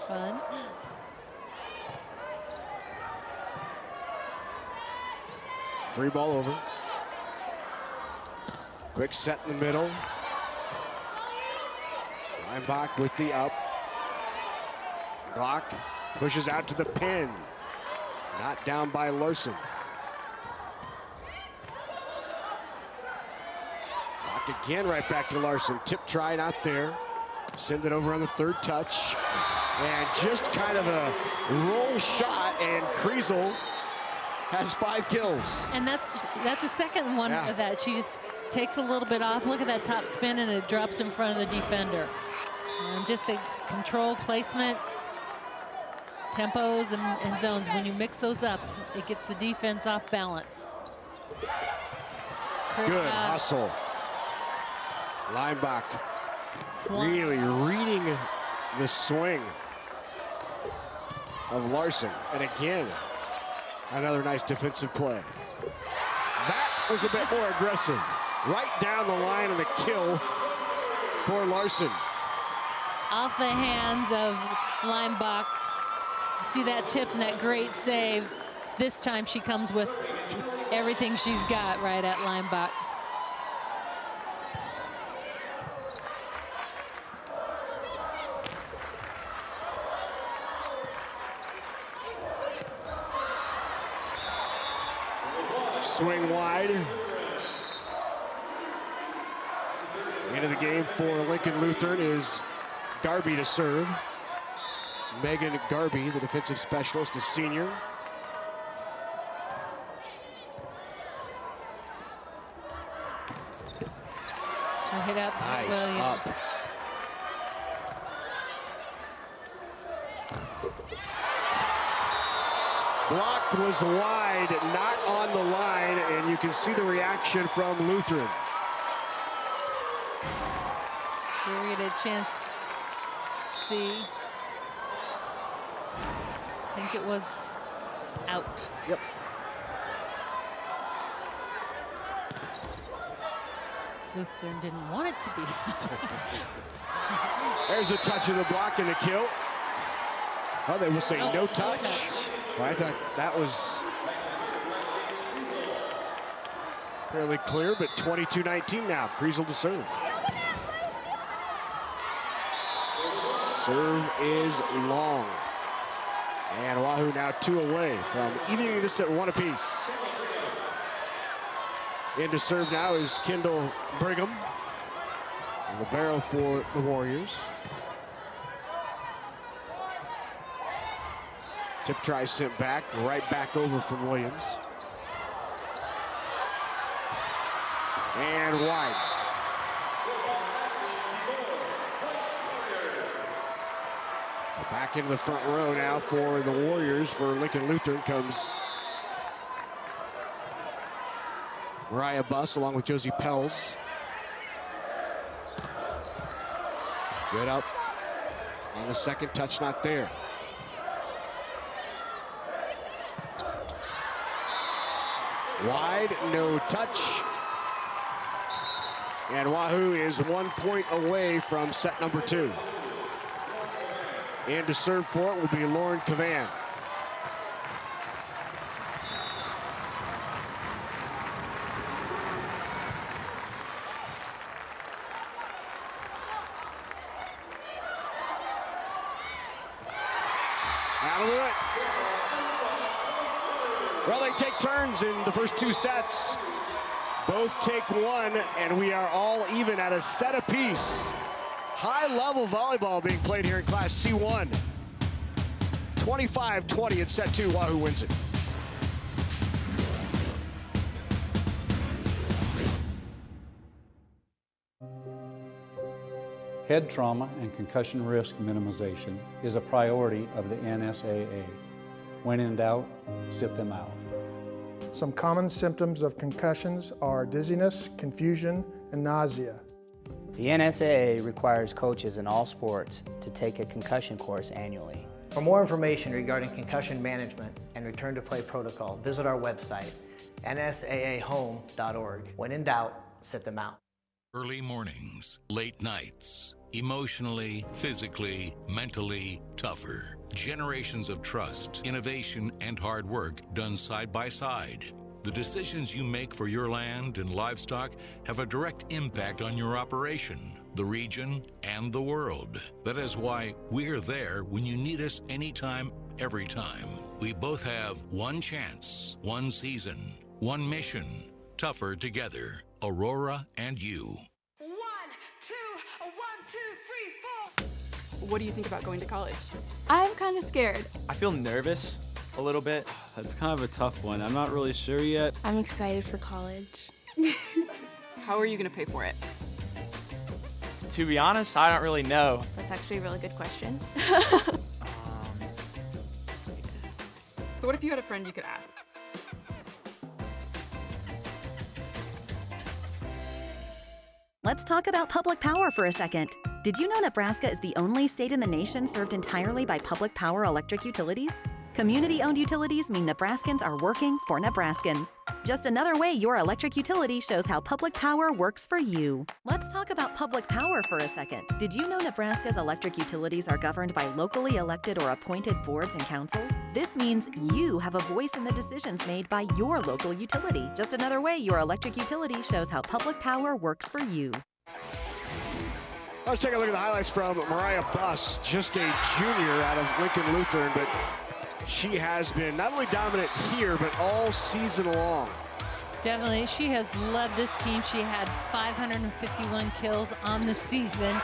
[SPEAKER 2] Fun.
[SPEAKER 1] Free ball over. Quick set in the middle. Leinbach with the up. Block pushes out to the pin. Not down by Larson. Block again right back to Larson. Tip try not there. Send it over on the 3rd touch. And just kind of a roll shot, and Kriesel has 5 kills.
[SPEAKER 2] And that's the second one of that. She just takes a little bit off. Look at that top spin, and it drops in front of the defender. And just a controlled placement. tempos and zones. When you mix those up, it gets the defense off balance.
[SPEAKER 1] Good hustle. Leinbach really reading the swing of Larson. And again, another nice defensive play. That was a bit more aggressive. Right down the line of the kill for Larson.
[SPEAKER 2] Off the hands of Leinbach. You see that tip and that great save. This time she comes with everything she's got right at Leinbach.
[SPEAKER 1] Swing wide. Into the game for Lincoln Lutheran is Garby to serve. Megan Garby, the defensive specialist, a senior.
[SPEAKER 2] Hit up.
[SPEAKER 1] Nice
[SPEAKER 2] Williams.
[SPEAKER 1] up. Block was wide, not on the line, and you can see the reaction from Lutheran.
[SPEAKER 2] Here we get a chance to see. I think it was out.
[SPEAKER 1] Yep.
[SPEAKER 2] Lutheran didn't want it to be.
[SPEAKER 1] There's a touch of the block and the kill. Oh, they will say no touch. Well, I thought that was fairly clear, but 22-19 now. Kriesel to serve. Serve is long. And Wahoo now 2 away from evening this at 1 apiece. In to serve now is Kendall Brigham. Libero for the Warriors. Tip try sent back, right back over from Williams. And wide. Back into the front row now for the Warriors. For Lincoln Lutheran comes Mariah Buss along with Josie Pels. Good up on the second touch, not there. Wide, no touch. And Wahoo is 1 point away from set number 2. And to serve for it will be Lauren Cavan. That'll do it. Well, they take turns in the first 2 sets. Both take 1, and we are all even at a set apiece. High-level volleyball being played here in Class C1. 25-20 in set 2. Wahoo wins it.
[SPEAKER 13] Head trauma and concussion risk minimization is a priority of the NSAA. When in doubt, sit them out.
[SPEAKER 4] Some common symptoms of concussions are dizziness, confusion, and nausea.
[SPEAKER 5] The NSAA requires coaches in all sports to take a concussion course annually.
[SPEAKER 23] For more information regarding concussion management and return to play protocol, visit our website, nsaahome.org. When in doubt, sit them out.
[SPEAKER 24] Early mornings, late nights, emotionally, physically, mentally tougher. Generations of trust, innovation, and hard work done side by side. The decisions you make for your land and livestock have a direct impact on your operation, the region, and the world. That is why we're there when you need us anytime, every time. We both have one chance, one season, one mission. Tougher together. Aurora and you.
[SPEAKER 25] 1, 2, 1, 2, 3, 4.
[SPEAKER 26] What do you think about going to college?
[SPEAKER 27] I'm kind of scared.
[SPEAKER 28] I feel nervous a little bit.
[SPEAKER 29] That's kind of a tough one. I'm not really sure yet.
[SPEAKER 27] I'm excited for college.
[SPEAKER 26] How are you going to pay for it?
[SPEAKER 28] To be honest, I don't really know.
[SPEAKER 27] That's actually a really good question.
[SPEAKER 26] So what if you had a friend you could ask?
[SPEAKER 6] Let's talk about public power for a second. Did you know Nebraska is the only state in the nation served entirely by public power electric utilities? Community-owned utilities mean Nebraskans are working for Nebraskans. Just another way your electric utility shows how public power works for you. Let's talk about public power for a second. Did you know Nebraska's electric utilities are governed by locally elected or appointed boards and councils? This means you have a voice in the decisions made by your local utility. Just another way your electric utility shows how public power works for you.
[SPEAKER 1] Let's take a look at the highlights from Mariah Buss, just a junior out of Lincoln Lutheran, but she has been not only dominant here, but all season long.
[SPEAKER 2] Definitely, she has led this team. She had 551 kills on the season.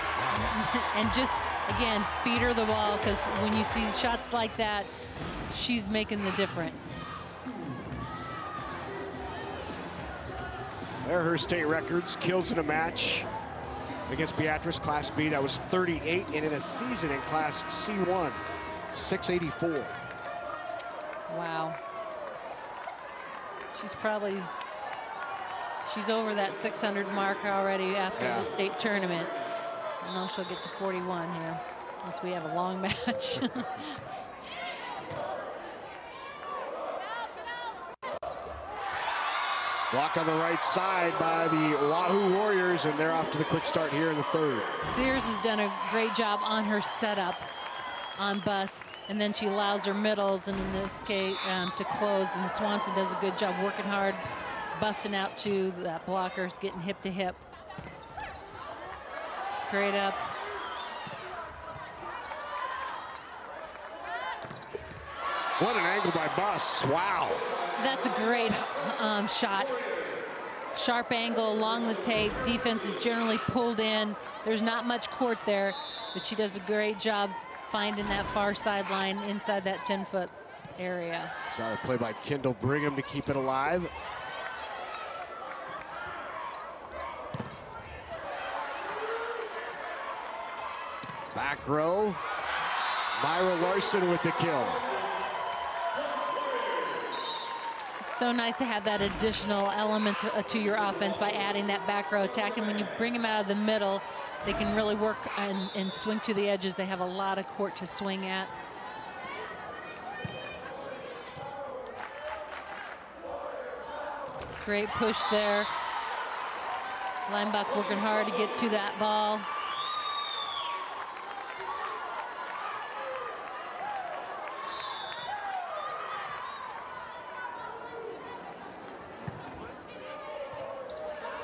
[SPEAKER 2] And just, again, feed her the ball, because when you see shots like that, she's making the difference.
[SPEAKER 1] There are her state records, kills in a match against Beatrice, Class B. That was 38, and in a season in Class C1, 684.
[SPEAKER 2] Wow. She's over that 600 mark already after the state tournament. I know she'll get to 41 here, unless we have a long match.
[SPEAKER 1] Block on the right side by the Wahoo Warriors, and they're off to the quick start here in the third.
[SPEAKER 2] Sears has done a great job on her setup on Buss, and then she allows her middles, and in this case, to close, and Swanson does a good job working hard, busting out to that blockers, getting hip to hip. Great up.
[SPEAKER 1] What an angle by Buss, wow.
[SPEAKER 2] That's a great shot. Sharp angle along the tape. Defense is generally pulled in. There's not much court there, but she does a great job finding that far sideline inside that 10-foot area.
[SPEAKER 1] Solid play by Kendall Brigham to keep it alive. Back row. Myra Larson with the kill.
[SPEAKER 2] So nice to have that additional element to your offense by adding that back row attack. And when you bring them out of the middle, they can really work and swing to the edges. They have a lot of court to swing at. Great push there. Linebacker working hard to get to that ball.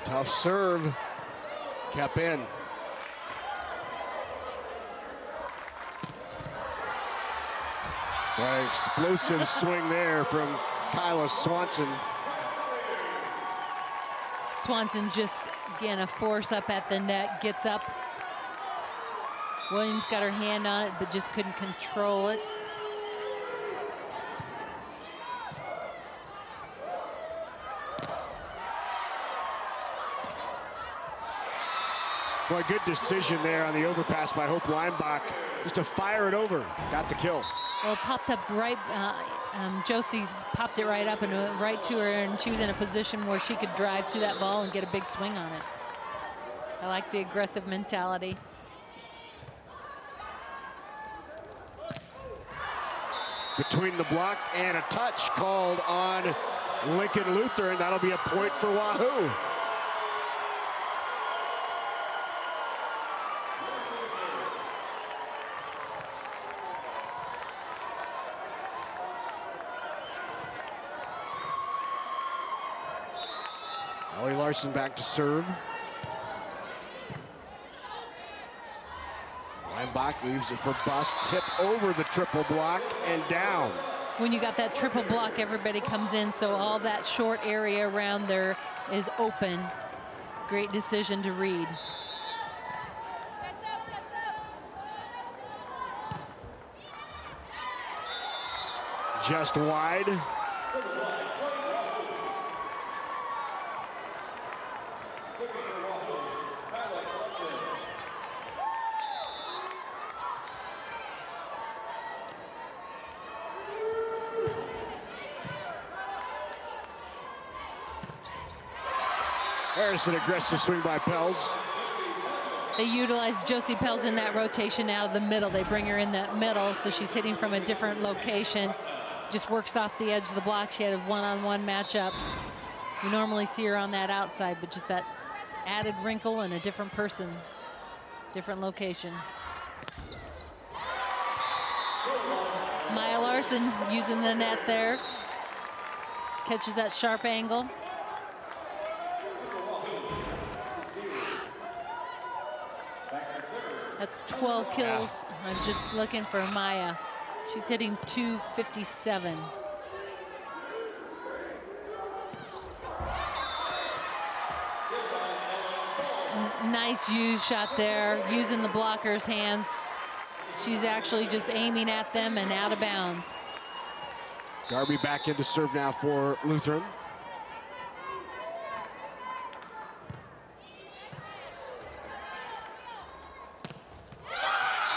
[SPEAKER 1] Tough serve, kept in. What an explosive swing there from Kyla Swanson.
[SPEAKER 2] Swanson just, again, a force up at the net, gets up. Williams got her hand on it, but just couldn't control it.
[SPEAKER 1] Boy, good decision there on the overpass by Hope Leinbach, just to fire it over. Got the kill.
[SPEAKER 2] Well, it popped up right, Josie's popped it right up and went right to her, and she was in a position where she could drive to that ball and get a big swing on it. I like the aggressive mentality.
[SPEAKER 1] Between the block and a touch called on Lincoln Lutheran. That'll be a point for Wahoo. Ellie Larson back to serve. Leinbach leaves it for Buss. Tip over the triple block and down.
[SPEAKER 2] When you got that triple block, everybody comes in, so all that short area around there is open. Great decision to read.
[SPEAKER 1] Just wide. There's an aggressive swing by Pels.
[SPEAKER 2] They utilize Josie Pels in that rotation out of the middle. They bring her in that middle, so she's hitting from a different location. Just works off the edge of the block. She had a one-on-one matchup. We normally see her on that outside, but just that added wrinkle and a different person, different location. Maya Larson using the net there. Catches that sharp angle. That's 12 kills. I was just looking for Maya. She's hitting 257. Nice use shot there, using the blocker's hands. She's actually just aiming at them and out of bounds.
[SPEAKER 1] Garby back into serve now for Lutheran.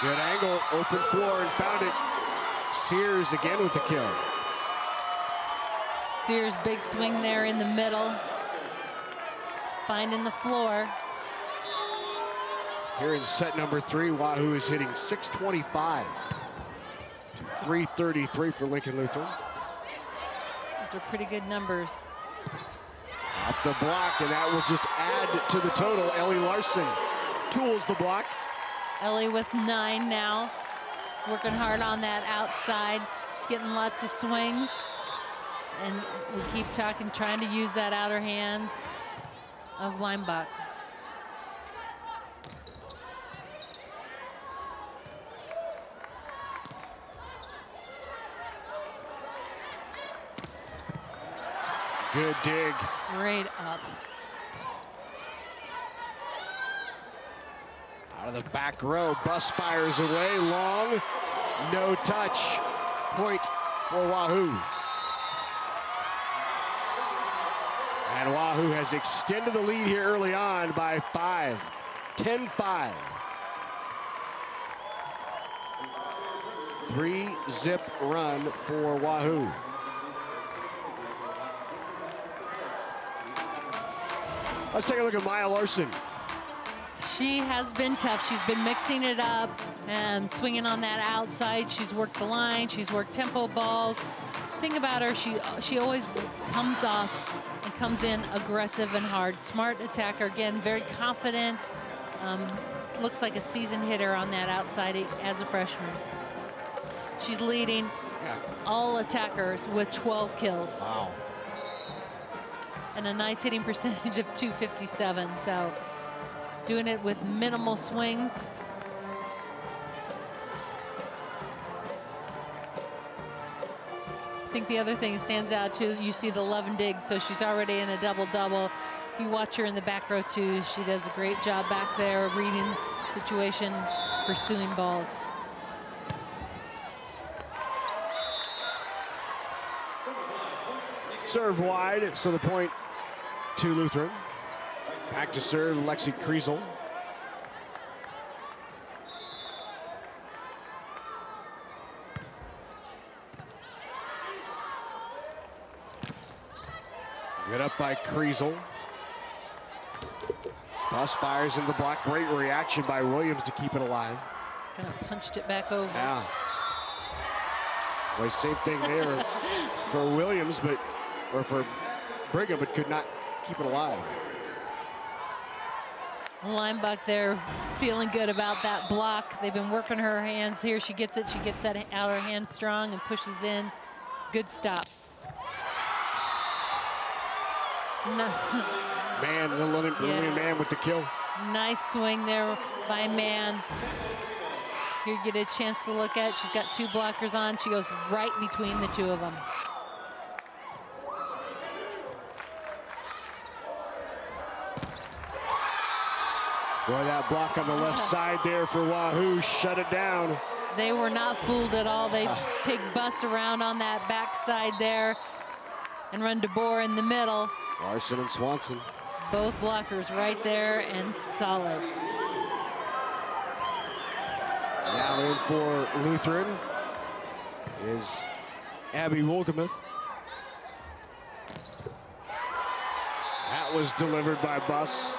[SPEAKER 1] Good angle, open floor, and found it. Sears again with the kill.
[SPEAKER 2] Sears big swing there in the middle. Finding the floor.
[SPEAKER 1] Here in set number 3, Wahoo is hitting 625 to 333 for Lincoln Lutheran.
[SPEAKER 2] Those are pretty good numbers.
[SPEAKER 1] Off the block, and that will just add to the total. Ellie Larson tools the block.
[SPEAKER 2] Ellie with 9 now. Working hard on that outside. She's getting lots of swings. And we keep talking, trying to use that outer hands of Leimbach.
[SPEAKER 1] Good dig.
[SPEAKER 2] Great up.
[SPEAKER 1] Out of the back row, Bus fires away, long, no touch. Point for Wahoo. And Wahoo has extended the lead here early on by 5, 10-5. 3-zip run for Wahoo. Let's take a look at Maya Larson.
[SPEAKER 2] She has been tough. She's been mixing it up and swinging on that outside. She's worked the line. She's worked tempo balls. Thing about her, she always comes off and comes in aggressive and hard. Smart attacker, again, very confident. Looks like a seasoned hitter on that outside as a freshman. She's leading all attackers with 12 kills.
[SPEAKER 1] Wow.
[SPEAKER 2] And a nice hitting percentage of 257. So doing it with minimal swings. I think the other thing that stands out too, you see the 11 digs, so she's already in a double-double. If you watch her in the back row too, she does a great job back there, reading situation, pursuing balls.
[SPEAKER 1] Serve wide, so the point to Lutheran. Back to serve, Lexi Kriesel. Good up by Kriesel. Bus fires in the block. Great reaction by Williams to keep it alive.
[SPEAKER 2] Kind of punched it back over.
[SPEAKER 1] Yeah. Well, same thing there for Williams, or for Brigham, but could not keep it alive.
[SPEAKER 2] Leimbach there feeling good about that block. They've been working her hands here. She gets it. She gets that outer hand strong and pushes in. Good stop. No.
[SPEAKER 1] Man, Man with the kill.
[SPEAKER 2] Nice swing there by Man. Here you get a chance to look at it. She's got 2 blockers on. She goes right between the 2 of them.
[SPEAKER 1] Boy, that block on the left side there for Wahoo shut it down.
[SPEAKER 2] They were not fooled at all. They take Bus around on that backside there and run DeBoer in the middle.
[SPEAKER 1] Larson and Swanson.
[SPEAKER 2] Both blockers right there and solid.
[SPEAKER 1] Now in for Lutheran is Abby Wolgemuth. That that was delivered by Buss.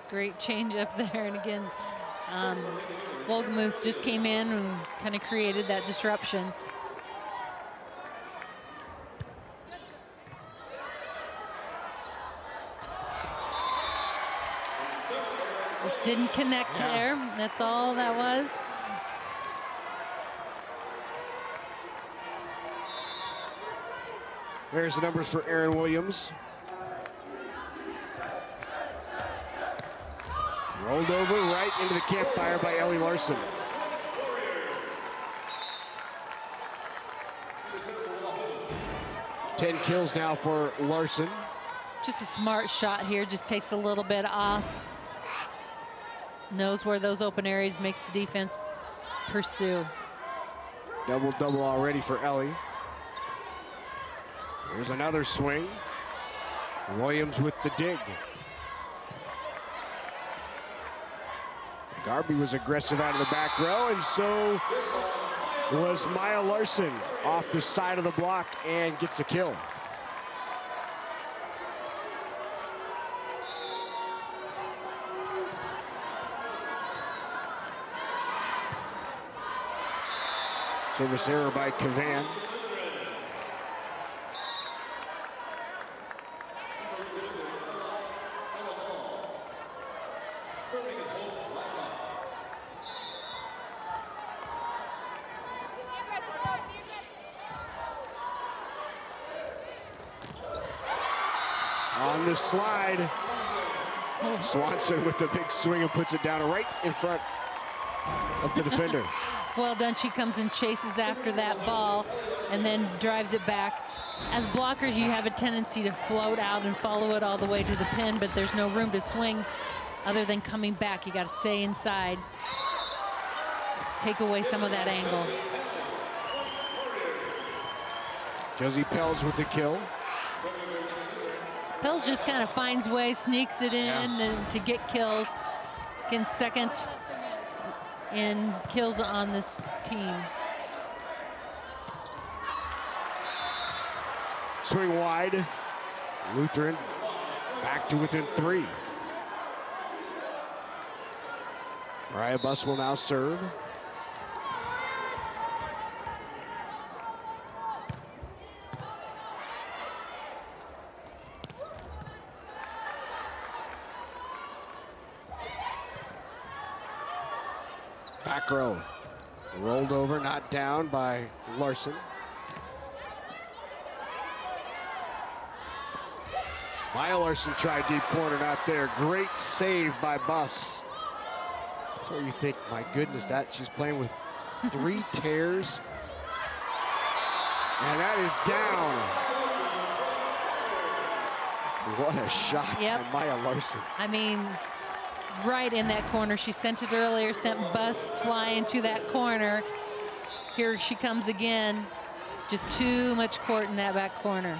[SPEAKER 2] Great change up there. And again, Wolgemuth just came in and kind of created that disruption. Just didn't connect there. That's all that was.
[SPEAKER 1] There's the numbers for Aaron Williams. Rolled over right into the campfire by Ellie Larson. Ten kills now for Larson.
[SPEAKER 2] Just a smart shot here, just takes a little bit off. Knows where those open areas, makes the defense pursue.
[SPEAKER 1] Double-double already for Ellie. Here's another swing. Williams with the dig. Garby was aggressive out of the back row, and so was Maya Larson off the side of the block and gets the kill. Service error by Cavan. On the slide, Swanson with the big swing and puts it down right in front of the defender.
[SPEAKER 2] Well done. She comes and chases after that ball and then drives it back. As blockers, you have a tendency to float out and follow it all the way to the pin, but there's no room to swing other than coming back. You got to stay inside, take away some of that angle.
[SPEAKER 1] Josie Pels with the kill.
[SPEAKER 2] Pels just kind of finds ways, sneaks it in and to get kills. Again, second in kills on this team.
[SPEAKER 1] Swing wide. Lutheran back to within 3. Mariah Buss will now serve. Back row. Rolled over, not down by Larson. Maya Larson tried deep corner, not there. Great save by Buss. That's what you think, my goodness, that she's playing with 3 tears. And that is down. What a shot by Maya Larson.
[SPEAKER 2] I mean, right in that corner. She sent it earlier, sent Buss flying to that corner. Here she comes again. Just too much court in that back corner.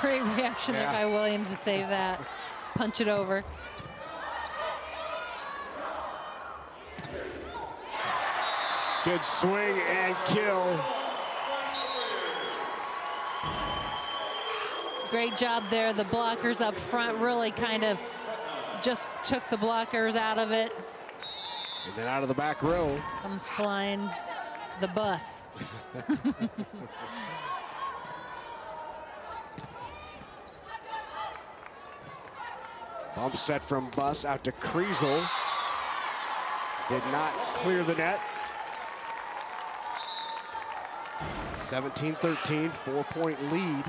[SPEAKER 2] Great reaction there by Williams to save that. Punch it over.
[SPEAKER 1] Good swing and kill.
[SPEAKER 2] Great job there. The blockers up front really kind of just took the blockers out of it.
[SPEAKER 1] And then out of the back row
[SPEAKER 2] comes flying the Buss.
[SPEAKER 1] Bump set from Buss out to Kriesel. Did not clear the net. 17-13, 4-point lead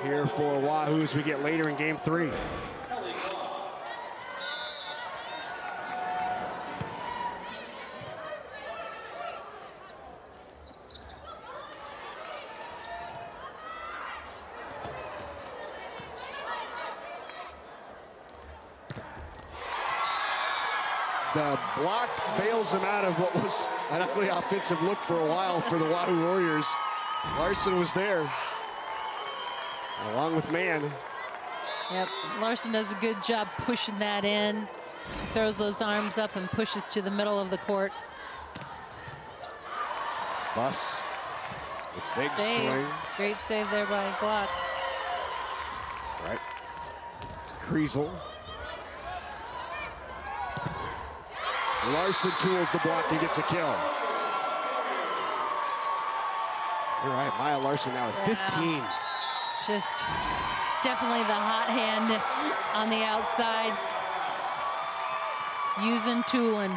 [SPEAKER 1] here for Wahoo as we get later in game 3. The block bails him out of what was an ugly offensive look for a while for the Wahoo Warriors. Larson was there, along with Mann.
[SPEAKER 2] Yep, Larson does a good job pushing that in. She throws those arms up and pushes to the middle of the court.
[SPEAKER 1] Buss, a big
[SPEAKER 2] Save.
[SPEAKER 1] swing.
[SPEAKER 2] Great save there by Glock.
[SPEAKER 1] Right. Kriesel. Larson tools the block, he gets a kill. You're right, Maya Larson now at 15.
[SPEAKER 2] Just definitely the hot hand on the outside. Using tooling.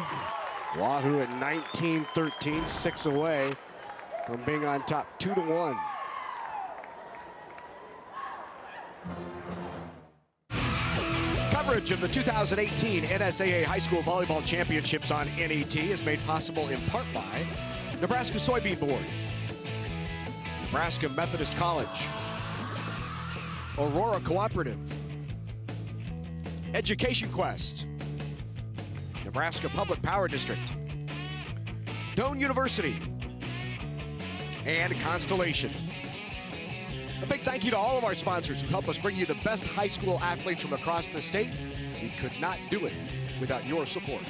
[SPEAKER 1] Wahoo at 19-13, 6 away from being on top 2-1. Coverage of the 2018 NSAA High School Volleyball Championships on NET is made possible in part by Nebraska Soybean Board, Nebraska Methodist College, Aurora Cooperative, Education Quest, Nebraska Public Power District, Doane University, and Constellation. A big thank you to all of our sponsors who help us bring you the best high school athletes from across the state. We could not do it without your support.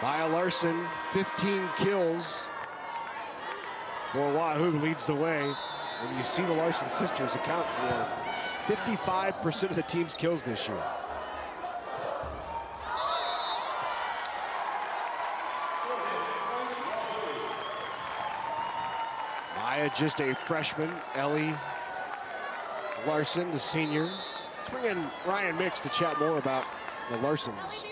[SPEAKER 1] Maya Larson, 15 kills for Wahoo, leads the way. When you see the Larson sisters account for 55% of the team's kills this year. Maya, just a freshman. Ellie Larson, the senior. Let's bring in Ryan Mix to chat more about the Larsons.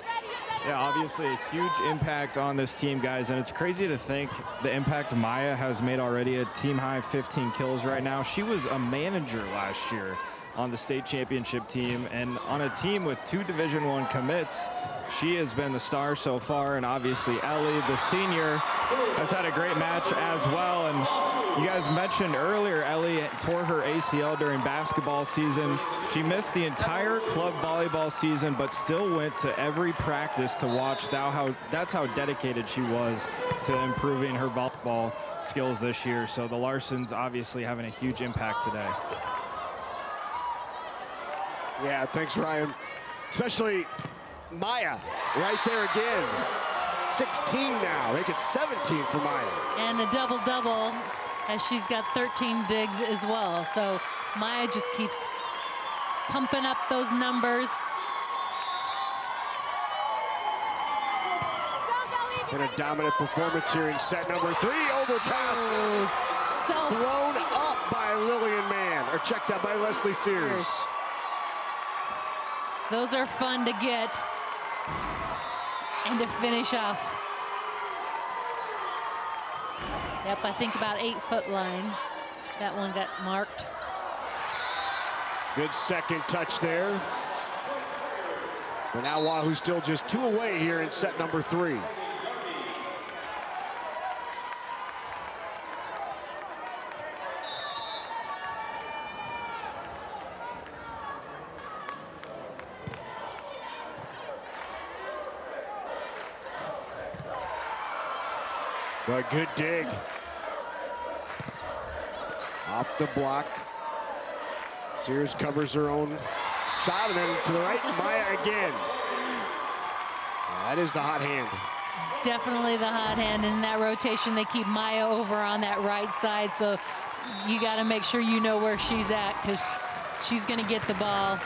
[SPEAKER 3] Yeah, obviously a huge impact on this team, guys, and it's crazy to think the impact Maya has made already. A team high 15 kills right now. She was a manager last year on the state championship team, and on a team with 2 Division I commits, she has been the star so far. And obviously Ellie, the senior, has had a great match as well. And you guys mentioned earlier, Ellie tore her ACL during basketball season. She missed the entire club volleyball season, but still went to every practice to watch. That's how dedicated she was to improving her volleyball skills this year. So the Larsons obviously having a huge impact today.
[SPEAKER 1] Yeah, thanks, Ryan. Especially Maya right there again. 16 now. Make it 17 for Maya.
[SPEAKER 2] And a double-double, as she's got 13 digs as well. So Maya just keeps pumping up those numbers.
[SPEAKER 1] And a dominant performance here in set number 3. Overpass. Blown up by Lillian Mann, or checked out by Leslie Sears.
[SPEAKER 2] Those are fun to get and to finish off. Yep, I think about 8-foot line. That one got marked.
[SPEAKER 1] Good second touch there. But now Wahoo still just 2 away here in set number 3. A good dig. Off the block. Sears covers her own shot, and then to the right, Maya again. That is the hot hand.
[SPEAKER 2] Definitely the hot hand. In that rotation, they keep Maya over on that right side, so you got to make sure you know where she's at, because she's going to get the ball.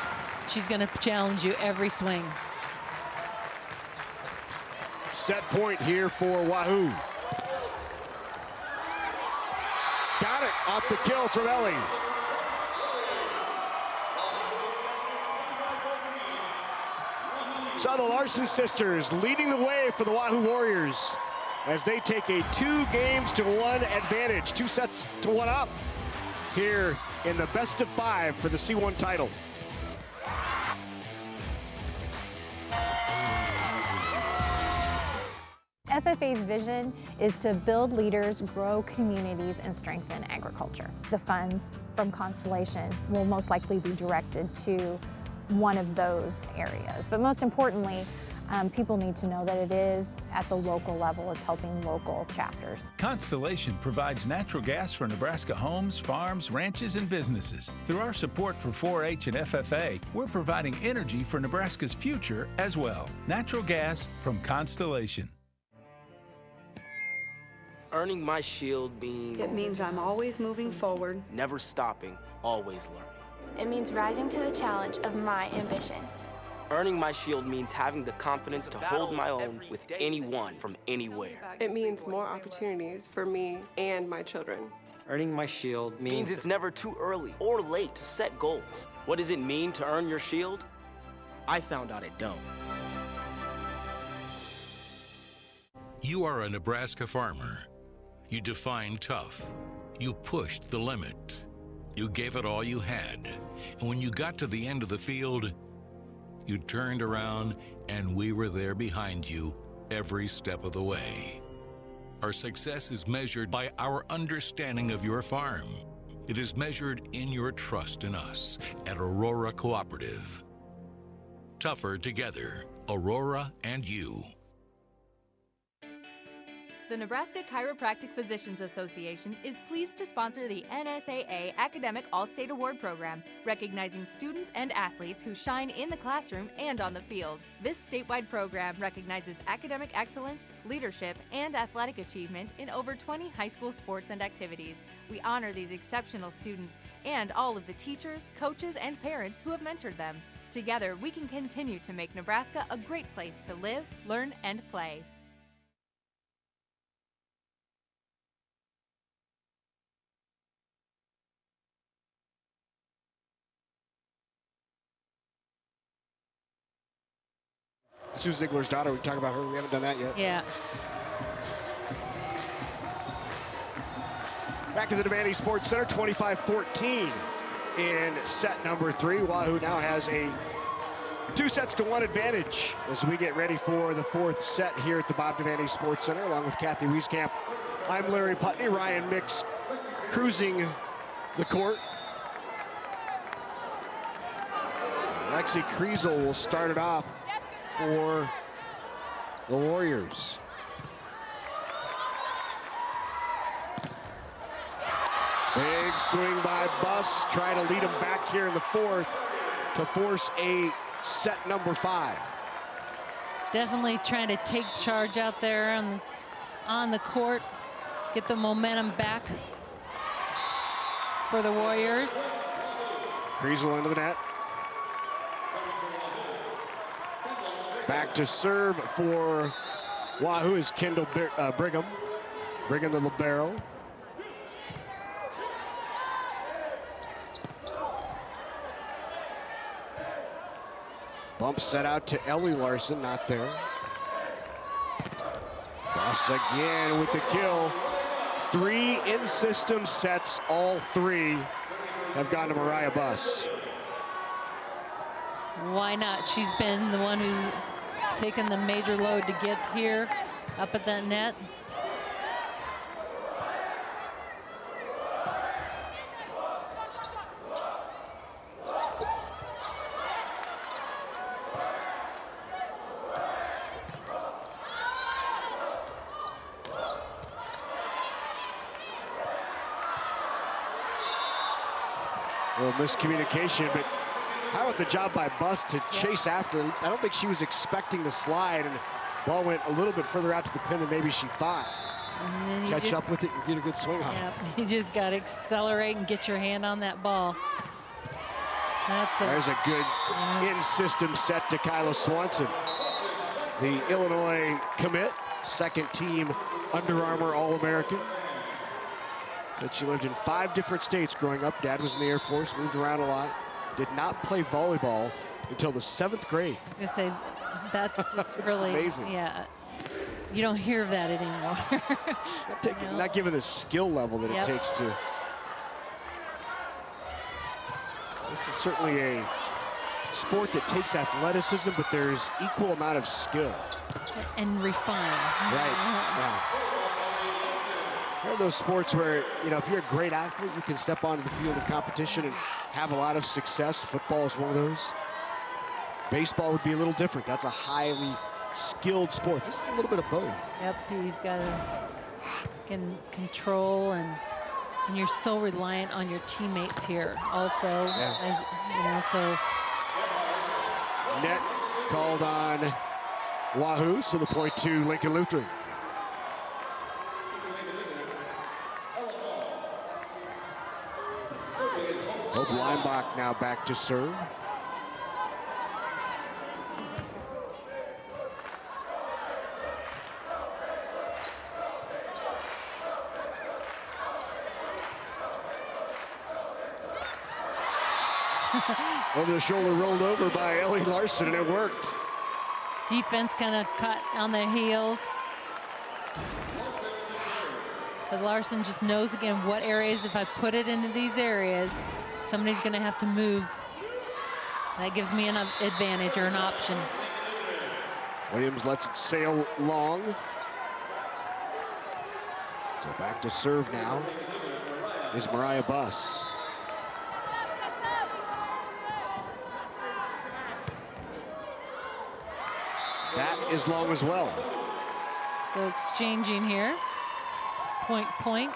[SPEAKER 2] She's going to challenge you every swing.
[SPEAKER 1] Set point here for Wahoo. Got it off the kill from Ellie. So the Larson sisters leading the way for the Wahoo Warriors as they take a 2-games-to-1 advantage, 2 sets to 1 up here in the best of 5 for the C1 title.
[SPEAKER 7] FFA's vision is to build leaders, grow communities, and strengthen agriculture. The funds from Constellation will most likely be directed to one of those areas. But most importantly, People need to know that it is at the local level. It's helping local chapters.
[SPEAKER 18] Constellation provides natural gas for Nebraska homes, farms, ranches, and businesses. Through our support for 4-H and FFA, we're providing energy for Nebraska's future as well. Natural gas from Constellation.
[SPEAKER 8] Earning my shield means...
[SPEAKER 9] It means I'm always moving forward.
[SPEAKER 8] Never stopping, always learning.
[SPEAKER 27] It means rising to the challenge of my ambition.
[SPEAKER 8] Earning my shield means having the confidence to hold my own with anyone from anywhere.
[SPEAKER 9] It means more opportunities for me and my children.
[SPEAKER 8] Earning my shield means it's never too early or late to set goals. What does it mean to earn your shield? I found out it don't.
[SPEAKER 24] You are a Nebraska farmer. You defined tough. You pushed the limit. You gave it all you had. And when you got to the end of the field, you turned around and we were there behind you every step of the way. Our success is measured by our understanding of your farm. It is measured in your trust in us at Aurora Cooperative. Tougher together, Aurora and you.
[SPEAKER 20] The Nebraska Chiropractic Physicians Association is pleased to sponsor the NSAA Academic All-State Award Program, recognizing students and athletes who shine in the classroom and on the field. This statewide program recognizes academic excellence, leadership, and athletic achievement in over 20 high school sports and activities. We honor these exceptional students and all of the teachers, coaches, and parents who have mentored them. Together, we can continue to make Nebraska a great place to live, learn, and play.
[SPEAKER 1] Sue Ziegler's daughter, we talk about her, we haven't done that yet.
[SPEAKER 2] Yeah.
[SPEAKER 1] Back to the Devaney Sports Center, 25-14 in set number 3. Wahoo now has a 2-1 advantage as we get ready for the 4th set here at the Bob Devaney Sports Center, along with Kathy Wieskamp. I'm Larry Putney, Ryan Mix cruising the court. Lexi Kriesel will start it off for the Warriors. Big swing by Buss, trying to lead him back here in the 4th to force a set number 5.
[SPEAKER 2] Definitely trying to take charge out there on the court, get the momentum back for the Warriors.
[SPEAKER 1] Kriesel into the net. Back to serve for Wahoo is Kendall Brigham. Brigham the libero. Bump set out to Ellie Larson, not there. Buss again with the kill. 3 in-system sets, all 3 have gone to Mariah Buss.
[SPEAKER 2] Why not? She's been the one who's taken the major load to get here up at that net.
[SPEAKER 1] A little miscommunication, but how about the job by Buss to chase after? I don't think she was expecting the slide, and ball went a little bit further out to the pin than maybe she thought. Catch up with it and get a good swing on it.
[SPEAKER 2] You just got to accelerate and get your hand on that ball.
[SPEAKER 1] There's a good in-system set to Kyla Swanson. The Illinois commit, 2nd team Under Armour All-American. Said she lived in 5 different states growing up. Dad was in the Air Force, moved around a lot. Did not play volleyball until the 7th grade.
[SPEAKER 2] I was gonna say, that's just really
[SPEAKER 1] amazing.
[SPEAKER 2] Yeah, you don't hear of that anymore.
[SPEAKER 1] Not given the skill level that it takes to. This is certainly a sport that takes athleticism, but there's equal amount of skill.
[SPEAKER 2] And refine.
[SPEAKER 1] Right. Yeah. One of those sports where, you know, if you're a great athlete, you can step onto the field of competition and have a lot of success. Football is one of those. Baseball would be a little different. That's a highly skilled sport. This is a little bit of both.
[SPEAKER 2] Yep, you've got to control, and you're so reliant on your teammates here also. As, you know, so.
[SPEAKER 1] Net called on Wahoo, so the point to Lincoln Lutheran. Hope Leinbach now back to serve. Over the shoulder, rolled over by Ellie Larson, and it worked.
[SPEAKER 2] Defense kind of caught on their heels. But Larson just knows, again, what areas, if I put it into these areas, somebody's going to have to move. That gives me an advantage or an option.
[SPEAKER 1] Williams lets it sail long. So back to serve now is Mariah Buss. That is long as well.
[SPEAKER 2] So exchanging here. Point, point.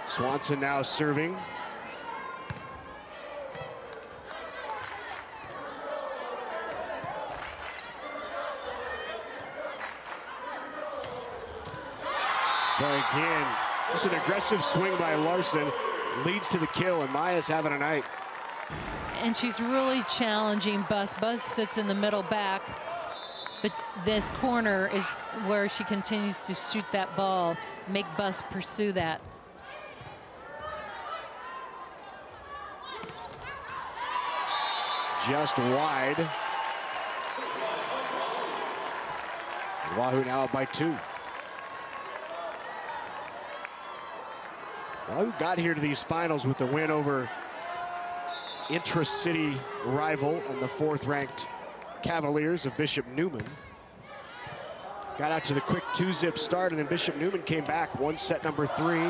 [SPEAKER 1] Swanson now serving. But again, just an aggressive swing by Larson leads to the kill, and Maya's having a night.
[SPEAKER 2] And she's really challenging Buss. Buss sits in the middle back, but this corner is where she continues to shoot that ball, make Buss pursue that.
[SPEAKER 1] Just wide. Wahoo now up by 2. Wahoo got here to these finals with the win over intra-city rival and the 4th-ranked Cavaliers of Bishop Neumann. Got out to the quick 2-zip start, and then Bishop Neumann came back, won set number 3.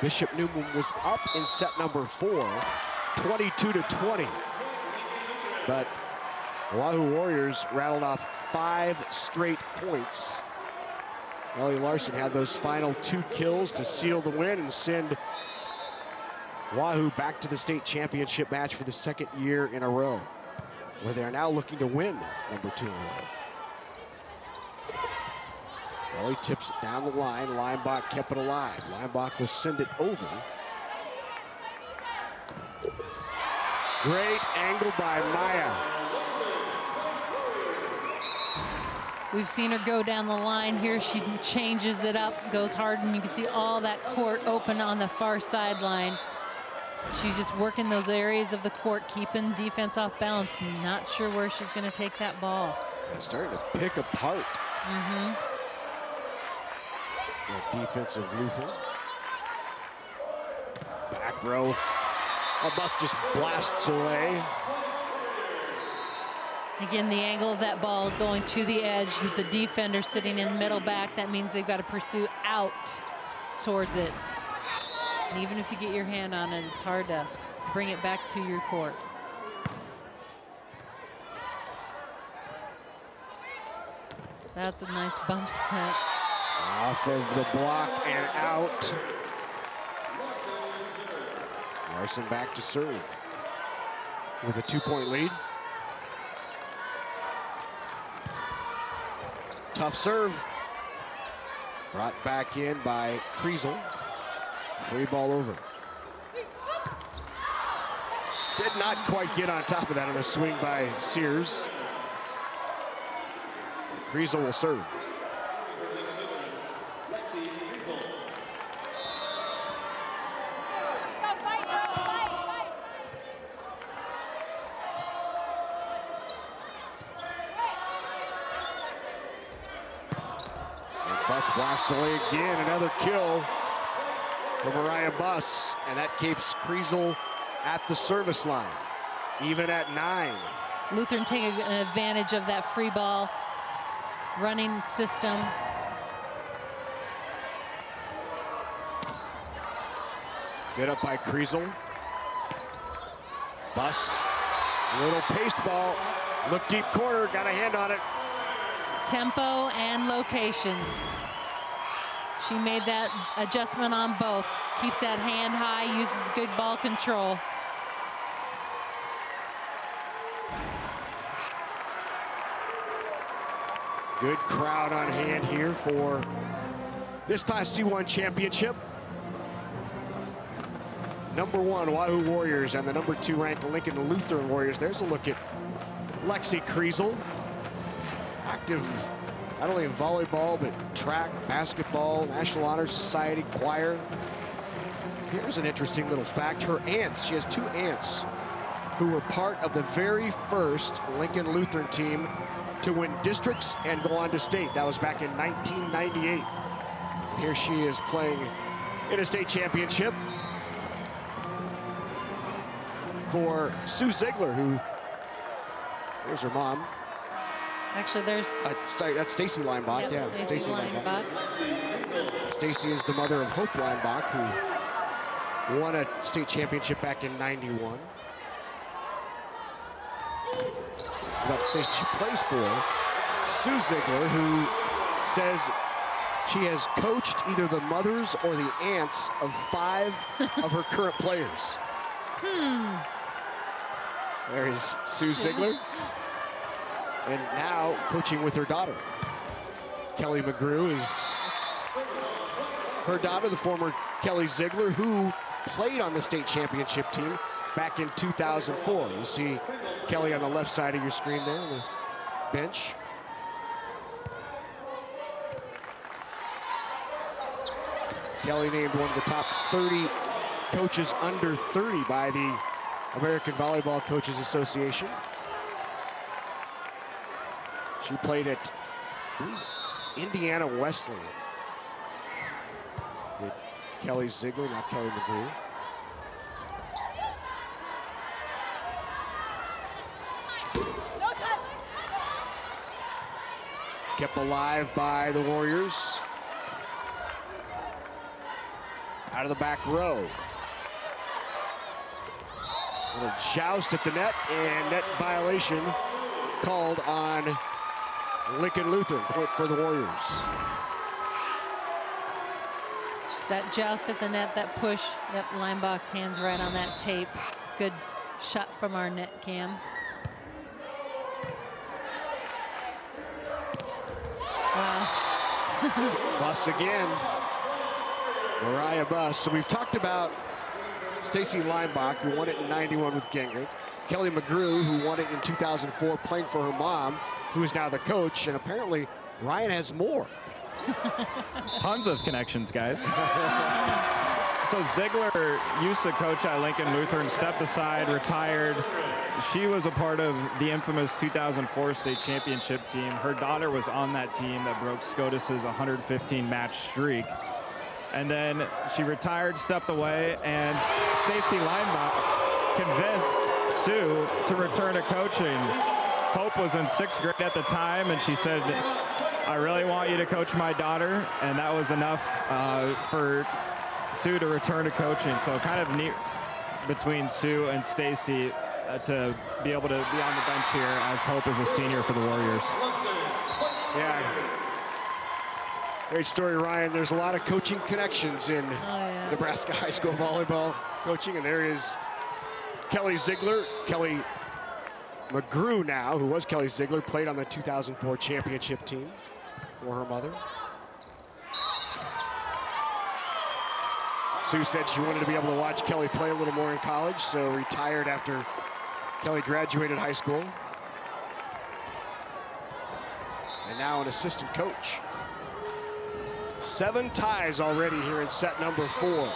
[SPEAKER 1] Bishop Neumann was up in set number 4, 22-20. But the Wahoo Warriors rattled off 5 straight points. Ellie Larson had those final 2 kills to seal the win and send Wahoo back to the state championship match for the 2nd year in a row, where they are now looking to win number 2 in a row. Ellie tips it down the line. Leinbach kept it alive. Leinbach will send it over. Great angle by Maya.
[SPEAKER 2] We've seen her go down the line here. She changes it up, goes hard, and you can see all that court open on the far sideline. She's just working those areas of the court, keeping defense off balance. Not sure where she's going to take that ball.
[SPEAKER 1] Starting to pick apart that defense of Lutheran. Back row. A Buss just blasts away.
[SPEAKER 2] Again, the angle of that ball going to the edge with the defender sitting in middle back. That means they've got to pursue out towards it. And even if you get your hand on it, it's hard to bring it back to your court. That's a nice bump set.
[SPEAKER 1] Off of the block and out. Larson back to serve with a 2-point lead. Tough serve. Brought back in by Kriesel. Free ball over. Did not quite get on top of that on a swing by Sears. Kriesel will serve. Buss blasts away again, another kill for Mariah Buss, and that keeps Kriesel at the service line, even at 9.
[SPEAKER 2] Lutheran taking advantage of that free ball running system.
[SPEAKER 1] Get up by Kriesel. Buss, a little pace ball. Look deep corner, got a hand on it.
[SPEAKER 2] Tempo and location. She made that adjustment on both. Keeps that hand high, uses good ball control.
[SPEAKER 1] Good crowd on hand here for this Class C1 championship. Number 1 Wahoo Warriors and the number 2 ranked Lincoln Lutheran Warriors. There's a look at Lexi Kriesel, active not only in volleyball, but track, basketball, National Honor Society, choir. Here's an interesting little fact. Her aunts, she has 2 aunts who were part of the very first Lincoln Lutheran team to win districts and go on to state. That was back in 1998. Here she is playing in a state championship for Sue Ziegler, who, there's her mom.
[SPEAKER 2] Actually, there's...
[SPEAKER 1] sorry, that's Stacy Leinbach.
[SPEAKER 2] Yep,
[SPEAKER 1] yeah,
[SPEAKER 2] Stacy Leinbach.
[SPEAKER 1] Stacy is the mother of Hope Leinbach, who won a state championship back in '91. About to say she plays for Sue Ziegler, who says she has coached either the mothers or the aunts of 5 of her current players. There is Sue Ziegler. And now coaching with her daughter. Kelly McGrew is her daughter, the former Kelly Ziegler, who played on the state championship team back in 2004. You see Kelly on the left side of your screen there on the bench. Kelly named one of the top 30 coaches under 30 by the American Volleyball Coaches Association. She played at, I believe, Indiana Wesleyan. With Kelly Ziegler, not Kelly McGrew. Kept alive by the Warriors. Out of the back row. A little joust at the net, and net violation called on Lincoln Lutheran. Point for the Warriors.
[SPEAKER 2] Just that joust at the net, that push. Yep, Leinbach's hands right on that tape. Good shot from our net cam. Wow.
[SPEAKER 1] Buss again. Mariah Buss. So we've talked about Stacy Leinbach, who won it in '91 with Gingrich. Kelly McGrew, who won it in 2004 playing for her mom, who is now the coach. And apparently Ryan has more.
[SPEAKER 3] Tons of connections, guys. So Ziegler used to coach at Lincoln Lutheran, stepped aside, retired. She was a part of the infamous 2004 state championship team. Her daughter was on that team that broke SCOTUS's 115 match streak. And then she retired, stepped away, and Stacy Leinbach convinced Sue to return to coaching. Hope was in 6th grade at the time, and she said, I really want you to coach my daughter, and that was enough for Sue to return to coaching. So kind of neat between Sue and Stacy to be able to be on the bench here as Hope is a senior for the Warriors.
[SPEAKER 1] Yeah. Great story, Ryan. There's a lot of coaching connections in Nebraska high school volleyball coaching, and there is Kelly Ziegler. Kelly McGrew now, who was Kelly Ziegler, played on the 2004 championship team for her mother. Sue said she wanted to be able to watch Kelly play a little more in college, so retired after Kelly graduated high school. And now an assistant coach. 7 ties already here in set number 4.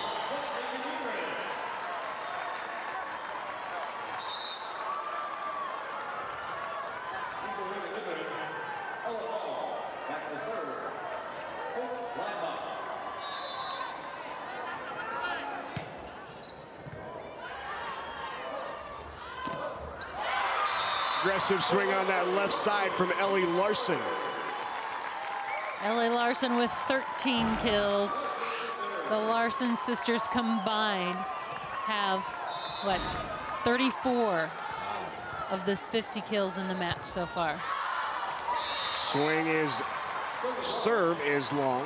[SPEAKER 1] Aggressive swing on that left side from Ellie Larson.
[SPEAKER 2] Ellie Larson with 13 kills. The Larson sisters combined have, what, 34 of the 50 kills in the match so far.
[SPEAKER 1] Serve is long.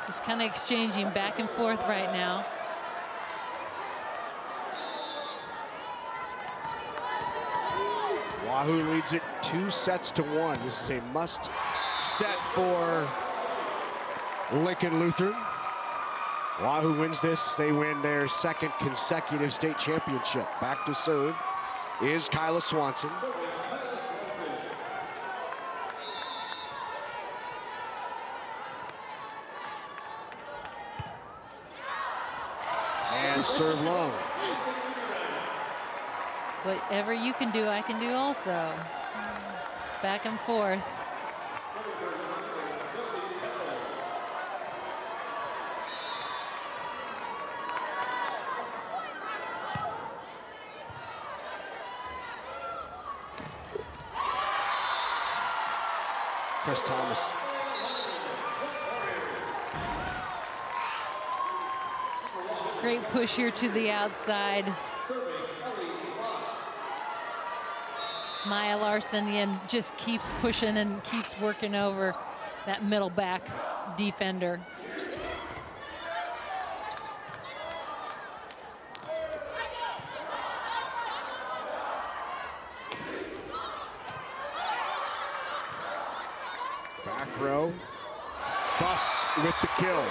[SPEAKER 2] Just kind of exchanging back and forth right now.
[SPEAKER 1] Wahoo leads it 2-1. This is a must set for Lincoln Lutheran. Wahoo wins this, they win their second consecutive state championship. Back to serve is Kyla Swanson. And serve long.
[SPEAKER 2] Whatever you can do, I can do also. Back and forth.
[SPEAKER 1] Chris Thomas.
[SPEAKER 2] Great push here to the outside. Maya Larson just keeps pushing and keeps working over that middle back defender.
[SPEAKER 1] Back row. Bus with the kill.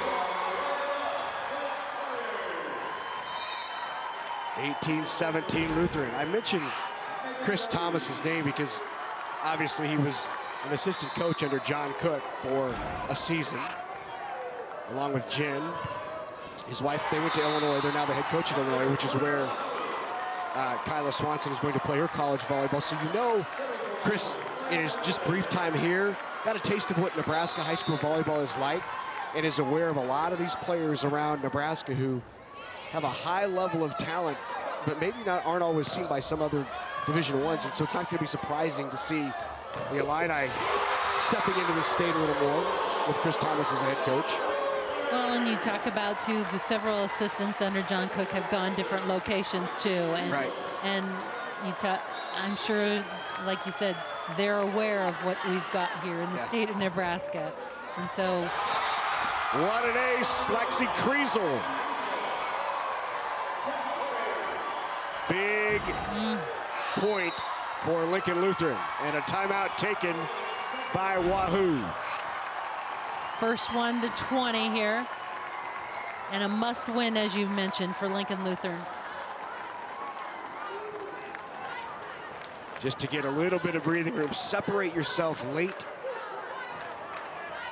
[SPEAKER 1] 18-17 Lutheran. I mentioned Chris Thomas's name because obviously he was an assistant coach under John Cook for a season, along with Jen. His wife, they went to Illinois. They're now the head coach at Illinois, which is where Kyla Swanson is going to play her college volleyball. So you know Chris, in his just brief time here, got a taste of what Nebraska high school volleyball is like and is aware of a lot of these players around Nebraska who have a high level of talent, but maybe aren't always seen by some other Division I's, and so it's not going to be surprising to see the Illini stepping into the state a little more with Chris Thomas as a head coach.
[SPEAKER 2] Well, and you talk about, too, the several assistants under John Cook have gone different locations, too. And,
[SPEAKER 1] right.
[SPEAKER 2] And I'm sure, like you said, they're aware of what we've got here in the state of Nebraska. And so...
[SPEAKER 1] What an ace, Lexi Kriesel. Big point for Lincoln Lutheran, and a timeout taken by Wahoo.
[SPEAKER 2] First one to 20 here, and a must win, as you mentioned, for Lincoln Lutheran.
[SPEAKER 1] Just to get a little bit of breathing room, separate yourself late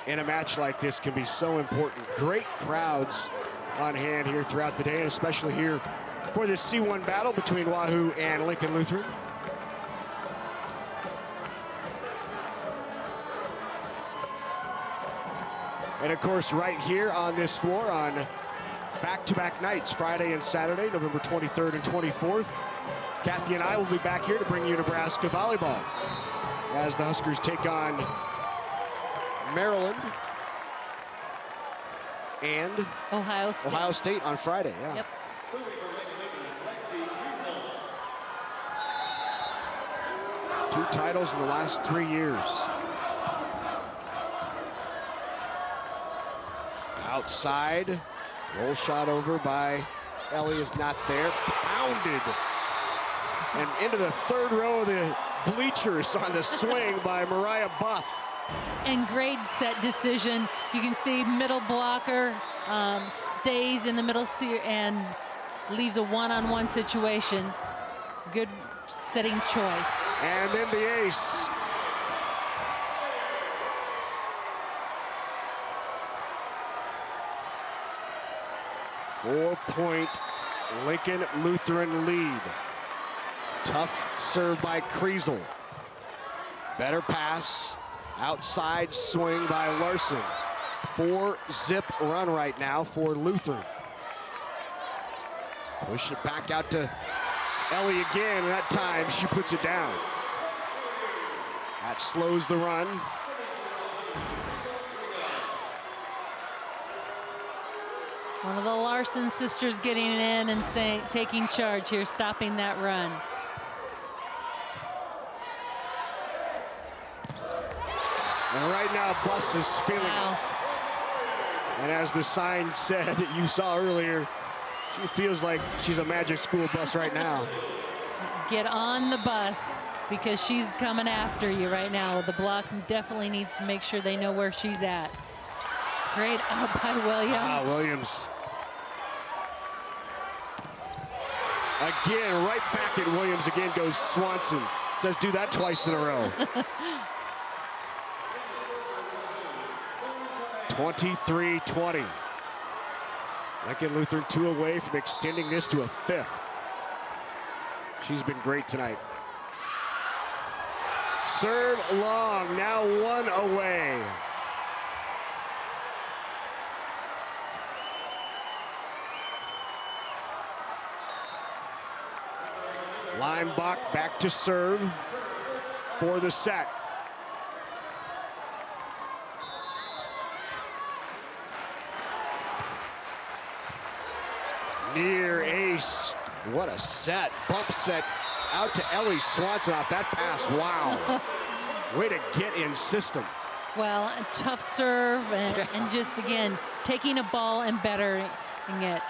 [SPEAKER 1] in a match like this can be so important. Great crowds on hand here throughout the day, and especially here for this C1 battle between Wahoo and Lincoln Lutheran. And of course, right here on this floor on back-to-back nights, Friday and Saturday, November 23rd and 24th, Kathy and I will be back here to bring you Nebraska volleyball as the Huskers take on Maryland and
[SPEAKER 2] Ohio
[SPEAKER 1] State on Friday. Yeah.
[SPEAKER 2] Yep.
[SPEAKER 1] Two titles in the last 3 years. Outside, roll shot over by Ellie is not there. Pounded. And into the third row of the bleachers on the swing by Mariah Buss.
[SPEAKER 2] And great set decision. You can see middle blocker stays in the middle and leaves a one-on-one situation. Good setting choice.
[SPEAKER 1] And then the ace. Four-point Lincoln Lutheran lead. Tough serve by Kriesel. Better pass. Outside swing by Larson. 4-zip run right now for Lutheran. Push it back out to Ellie again, and that time she puts it down. That slows the run.
[SPEAKER 2] One of the Larson sisters getting in and taking charge here, stopping that run.
[SPEAKER 1] And right now, Bus is feeling it. And as the sign said that you saw earlier, she feels like she's a Magic School bus right now.
[SPEAKER 2] Get on the bus because she's coming after you right now. The block definitely needs to make sure they know where she's at. Great up by Williams.
[SPEAKER 1] Williams. Again, right back at Williams again goes Swanson. Says do that twice in a row. 23-20. Lincoln Lutheran 2 away from extending this to a 5th. She's been great tonight. Serve long, now 1 away. Limebach back to serve for the set. Near ace. What a set. Bump set out to Ellie Swanson off that pass. Wow. Way to get in system.
[SPEAKER 2] Well, a tough serve and just, again, taking a ball and bettering it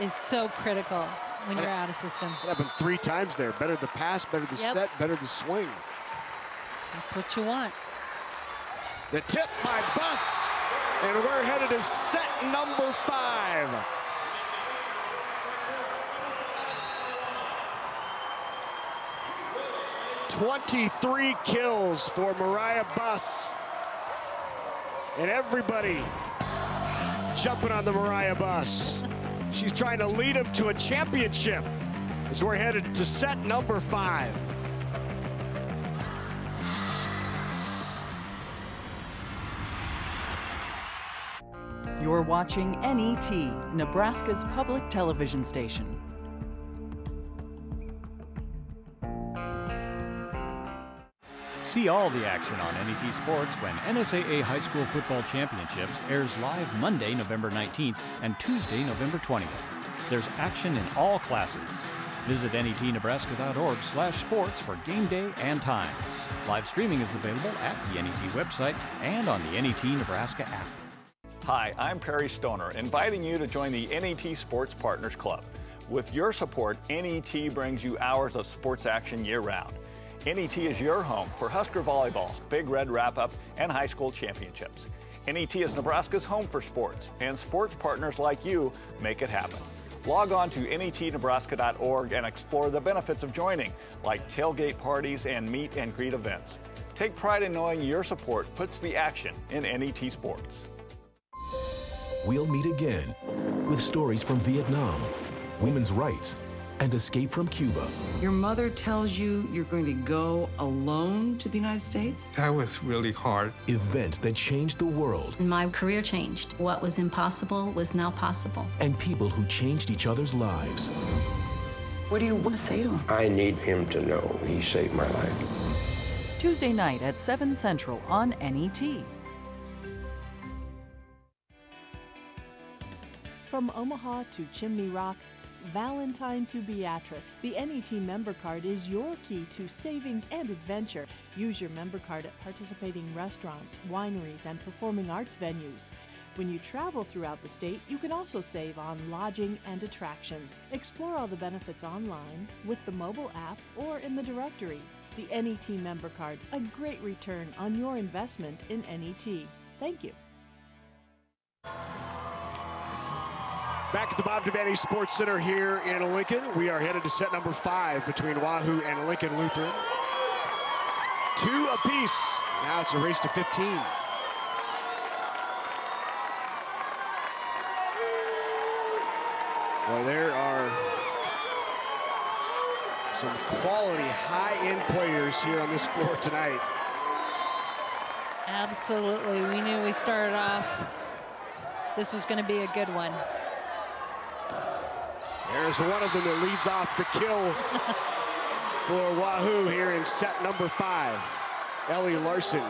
[SPEAKER 2] is so critical when you're out of system.
[SPEAKER 1] It happened 3 times there. Better the pass, better the set, better the swing.
[SPEAKER 2] That's what you want.
[SPEAKER 1] The tip by Bus. And we're headed to set number 5. "23 kills for Mariah Bus. And everybody jumping on the Mariah Bus. She's trying to lead them to a championship as we're headed to set number 5.
[SPEAKER 10] You're watching NET, Nebraska's public television station.
[SPEAKER 11] See all the action on NET Sports when NSAA High School Football Championships airs live Monday, November 19th and Tuesday, November 20th. There's action in all classes. Visit netnebraska.org/sports for game day and times. Live streaming is available at the NET website and on the NET Nebraska app.
[SPEAKER 12] Hi, I'm Perry Stoner, inviting you to join the NET Sports Partners Club. With your support, NET brings you hours of sports action year-round. NET is your home for Husker Volleyball, Big Red Wrap-Up, and high school championships. NET is Nebraska's home for sports, and sports partners like you make it happen. Log on to netnebraska.org and explore the benefits of joining, like tailgate parties and meet and greet events. Take pride in knowing your support puts the action in NET Sports.
[SPEAKER 14] We'll meet again with stories from Vietnam, women's rights, and escape from Cuba.
[SPEAKER 15] Your mother tells you you're going to go alone to the United States?
[SPEAKER 16] That was really hard.
[SPEAKER 14] Events that changed the world.
[SPEAKER 17] My career changed. What was impossible was now possible.
[SPEAKER 14] And people who changed each other's lives.
[SPEAKER 15] What do you want to say to him?
[SPEAKER 19] I need him to know he saved my life.
[SPEAKER 10] Tuesday night at 7 Central on NET.
[SPEAKER 21] From Omaha to Chimney Rock, Valentine to Beatrice, the NET member card is your key to savings and adventure. Use your member card at participating restaurants, wineries, and performing arts venues. When you travel throughout the state, you can also save on lodging and attractions. Explore all the benefits online, with the mobile app, or in the directory. The NET member card, a great return on your investment in NET. Thank you.
[SPEAKER 1] Back at the Bob Devaney Sports Center here in Lincoln. We are headed to set number 5 between Wahoo and Lincoln Lutheran. 2 apiece. Now it's a race to 15. Boy, there are some quality high-end players here on this floor tonight.
[SPEAKER 2] Absolutely. We knew we started off, this was going to be a good one.
[SPEAKER 1] There's one of them that leads off the kill for Wahoo here in set number 5. Ellie Larson.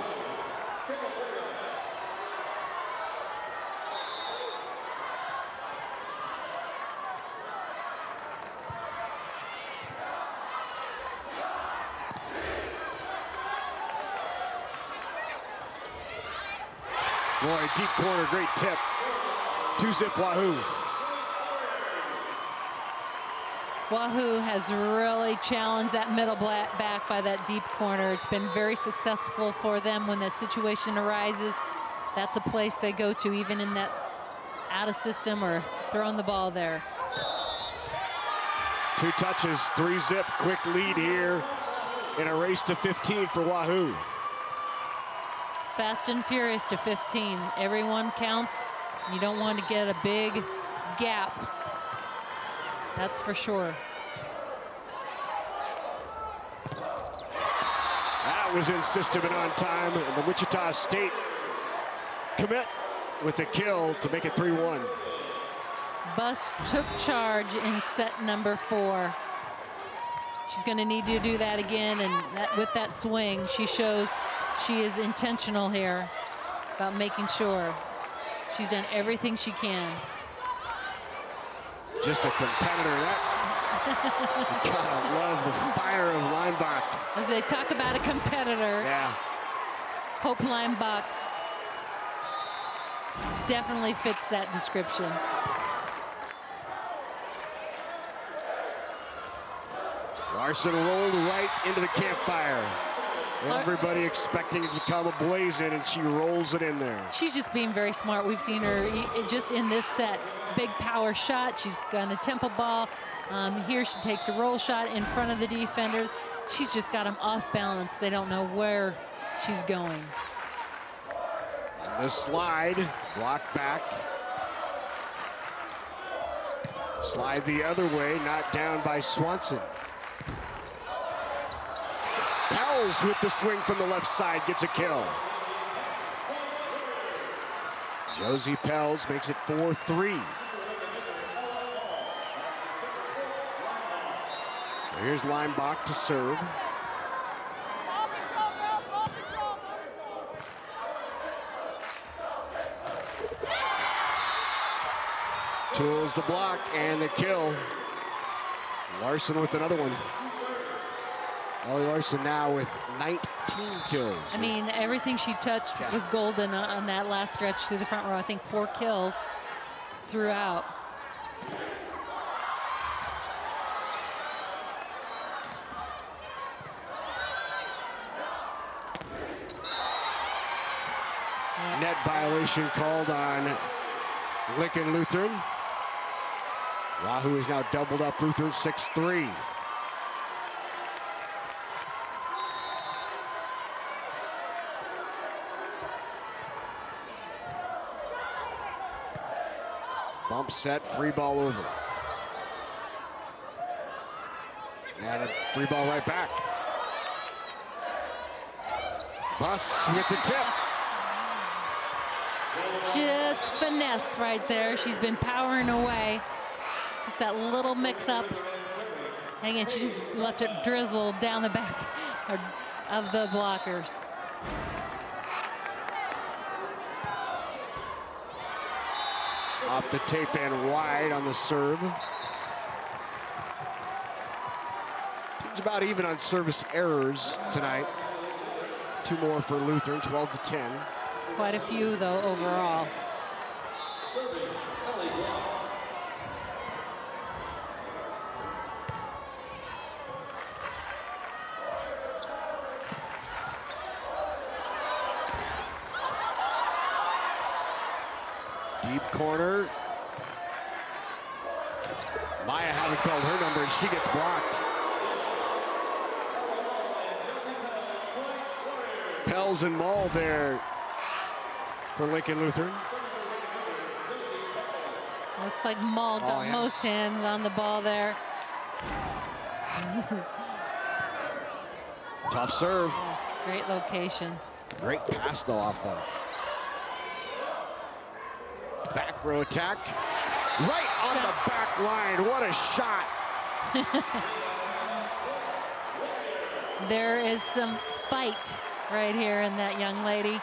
[SPEAKER 1] Boy, deep corner, great tip. 2-zip Wahoo.
[SPEAKER 2] Wahoo has really challenged that middle back by that deep corner. It's been very successful for them when that situation arises. That's a place they go to, even in that out of system or throwing the ball there.
[SPEAKER 1] 2 touches, 3-zip, quick lead here in a race to 15 for Wahoo.
[SPEAKER 2] Fast and furious to 15. Everyone counts. You don't want to get a big gap. That's for sure.
[SPEAKER 1] That was in system and on time. And the Wichita State commit with the kill to make it 3-1.
[SPEAKER 2] Buss took charge in set number 4. She's going to need to do that again, and with that swing, she shows she is intentional here about making sure she's done everything she can.
[SPEAKER 1] Just a competitor. You gotta love the fire of Leinbach.
[SPEAKER 2] As they talk about a competitor,
[SPEAKER 1] yeah.
[SPEAKER 2] Hope Leinbach definitely fits that description.
[SPEAKER 1] Larson rolled right into the campfire. Everybody expecting it to come ablazing, and she rolls it in there.
[SPEAKER 2] She's just being very smart. We've seen her just in this set. Big power shot. She's got a tempo ball. Here she takes a roll shot in front of the defender. She's just got them off balance. They don't know where she's going.
[SPEAKER 1] And the slide, block back. Slide the other way, not down by Swanson. Pels with the swing from the left side gets a kill. Josie Pels makes it 4-3. So here's Leinbach to serve. Tools the block and the kill. Larson with another one. Ellie Larson now with 19 kills.
[SPEAKER 2] I mean, everything she touched was golden on that last stretch through the front row. I think 4 kills throughout.
[SPEAKER 1] Net violation called on Lincoln Lutheran. Wahoo is now doubled up Lutheran 6-3. Bump set, free ball over. And a free ball right back. Buss with the tip.
[SPEAKER 2] Just finesse right there. She's been powering away. Just that little mix up. And again, she just lets it drizzle down the back of the blockers.
[SPEAKER 1] Off the tape and wide on the serve. Team's about even on service errors tonight. 2 more for Lutheran, 12-10.
[SPEAKER 2] Quite a few, though, overall.
[SPEAKER 1] Deep corner. Maya haven't called her number, and she gets blocked. Pels and Maul there for Lincoln Lutheran.
[SPEAKER 2] Looks like Maul got most hands on the ball there.
[SPEAKER 1] Tough serve.
[SPEAKER 2] Yes, great location.
[SPEAKER 1] Great pass, though, off that. Back row attack. Right on the back line. What a shot.
[SPEAKER 2] There is some fight right here in that young lady.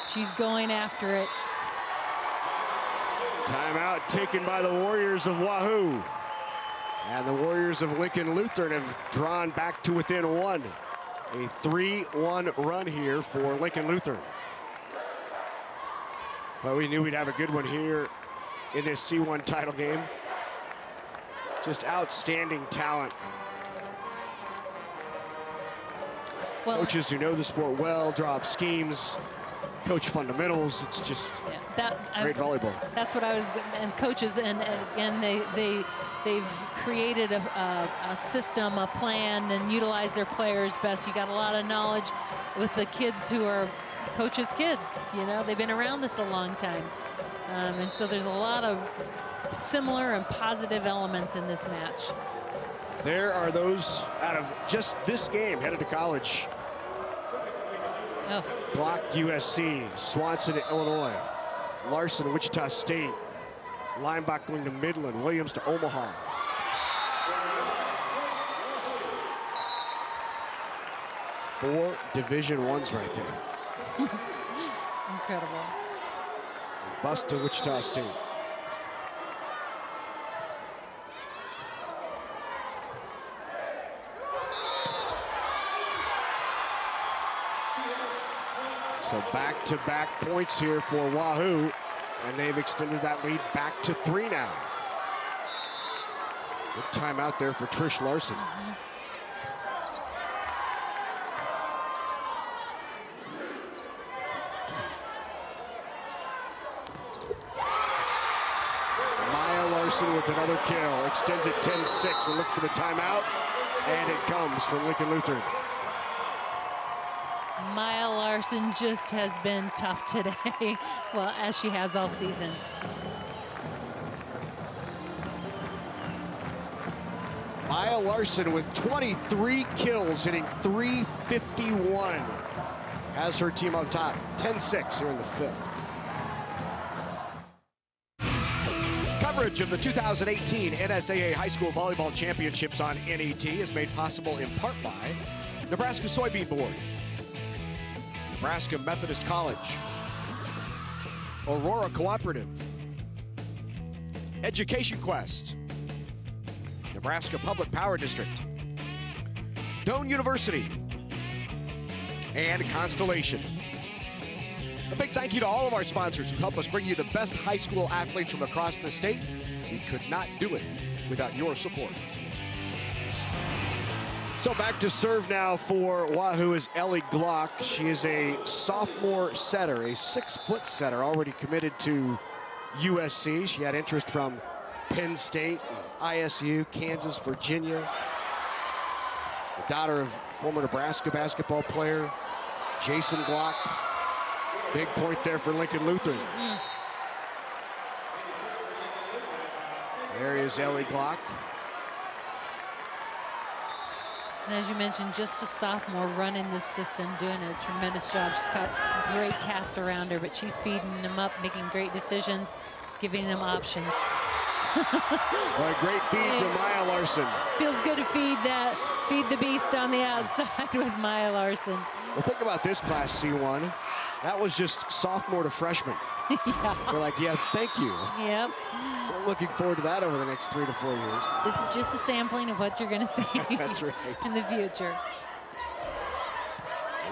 [SPEAKER 2] She's going after it.
[SPEAKER 1] Timeout taken by the Warriors of Wahoo. And the Warriors of Lincoln Lutheran have drawn back to within 1. A 3-1 run here for Lincoln Lutheran. Well, we knew we'd have a good one here in this C1 title game. Just outstanding talent. Well, coaches who know the sport well, draw up schemes, coach fundamentals. It's just great volleyball.
[SPEAKER 2] That's what I was, and coaches, and again, they've created a system, a plan, and utilize their players best. You got a lot of knowledge with the kids who are coaches' kids. You know, they've been around this a long time, and so there's a lot of similar and positive elements in this match.
[SPEAKER 1] There are those out of just this game headed to college.
[SPEAKER 2] Oh.
[SPEAKER 1] Block USC, Swanson at Illinois, Larson Wichita State, Lineback going to Midland, Williams to Omaha. Four Division I's right there.
[SPEAKER 2] Incredible.
[SPEAKER 1] Bust to Wichita State. So back-to-back points here for Wahoo, and they've extended that lead back to 3 now. Good timeout there for Trish Larson. Maya Larson with another kill, extends it 10-6 and look for the timeout, and it comes from Lincoln Lutheran.
[SPEAKER 2] Maya Larson just has been tough today, well, as she has all season.
[SPEAKER 1] Maya Larson with 23 kills, hitting .351. Has her team on top, 10-6 here in the 5th. Coverage of the 2018 NSAA High School Volleyball Championships on NET is made possible in part by Nebraska Soybean Board, Nebraska Methodist College, Aurora Cooperative, Education Quest, Nebraska Public Power District, Doane University, and Constellation. A big thank you to all of our sponsors who help us bring you the best high school athletes from across the state. We could not do it without your support. So back to serve now for Wahoo is Ellie Glock. She is a sophomore setter, a 6-foot setter, already committed to USC. She had interest from Penn State, ISU, Kansas, Virginia. The daughter of former Nebraska basketball player Jason Glock. Big point there for Lincoln Lutheran. There is Ellie Glock.
[SPEAKER 2] And as you mentioned, just a sophomore running this system, doing a tremendous job. She's got great cast around her, but she's feeding them up, making great decisions, giving them options.
[SPEAKER 1] Well, a great feed to Maya Larson.
[SPEAKER 2] Feels good to feed the beast on the outside with Maya Larson.
[SPEAKER 1] Well, think about this class C1. That was just sophomore to freshman.
[SPEAKER 2] Yeah.
[SPEAKER 1] They're like, yeah, thank you.
[SPEAKER 2] Yep.
[SPEAKER 1] We're looking forward to that over the next 3 to 4 years.
[SPEAKER 2] This is just a sampling of what you're going to see
[SPEAKER 1] That's right.
[SPEAKER 2] in the future.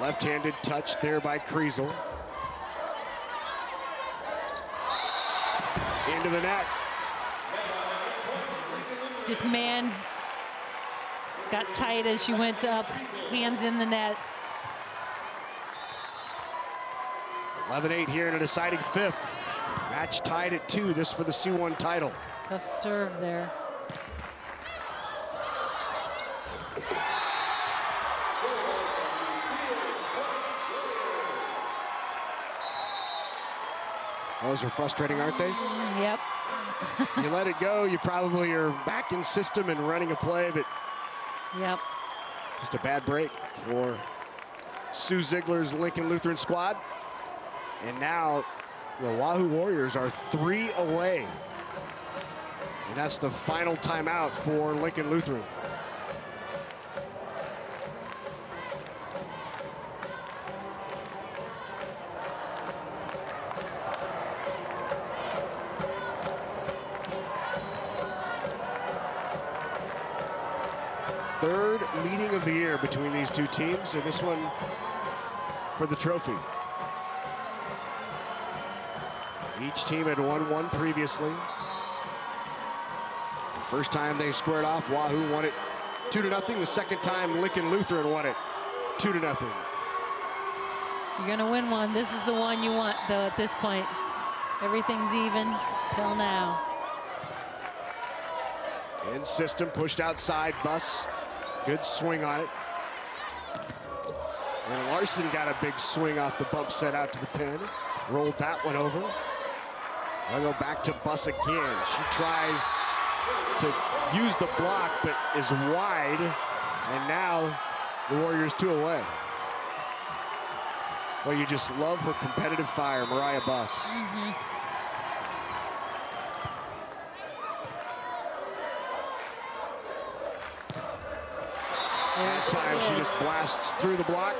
[SPEAKER 1] Left-handed touch there by Kriesel. Into the net.
[SPEAKER 2] Just man got tight as she went up, hands in the net.
[SPEAKER 1] 11-8 here in a deciding 5th. Match tied at 2, this for the C1 title.
[SPEAKER 2] Tough serve there.
[SPEAKER 1] Those are frustrating, aren't they?
[SPEAKER 2] Yep.
[SPEAKER 1] You let it go, you probably are back in system and running a play, but
[SPEAKER 2] yep.
[SPEAKER 1] Just a bad break for Sue Ziegler's Lincoln Lutheran squad. And now the Wahoo Warriors are 3 away. And that's the final timeout for Lincoln Lutheran. Third meeting of the year between these two teams, and this one for the trophy. Each team had won one previously. The first time they squared off, Wahoo won it 2-0. The second time, Lincoln Lutheran won it 2-0.
[SPEAKER 2] If you're going to win one, this is the one you want, though, at this point. Everything's even till now.
[SPEAKER 1] In system, pushed outside, Buss. Good swing on it. And Larson got a big swing off the bump set out to the pin. Rolled that one over. I'll go back to Buss again. She tries to use the block, but is wide. And now the Warriors 2 away. Well, you just love her competitive fire, Mariah Buss. That time she just blasts through the block.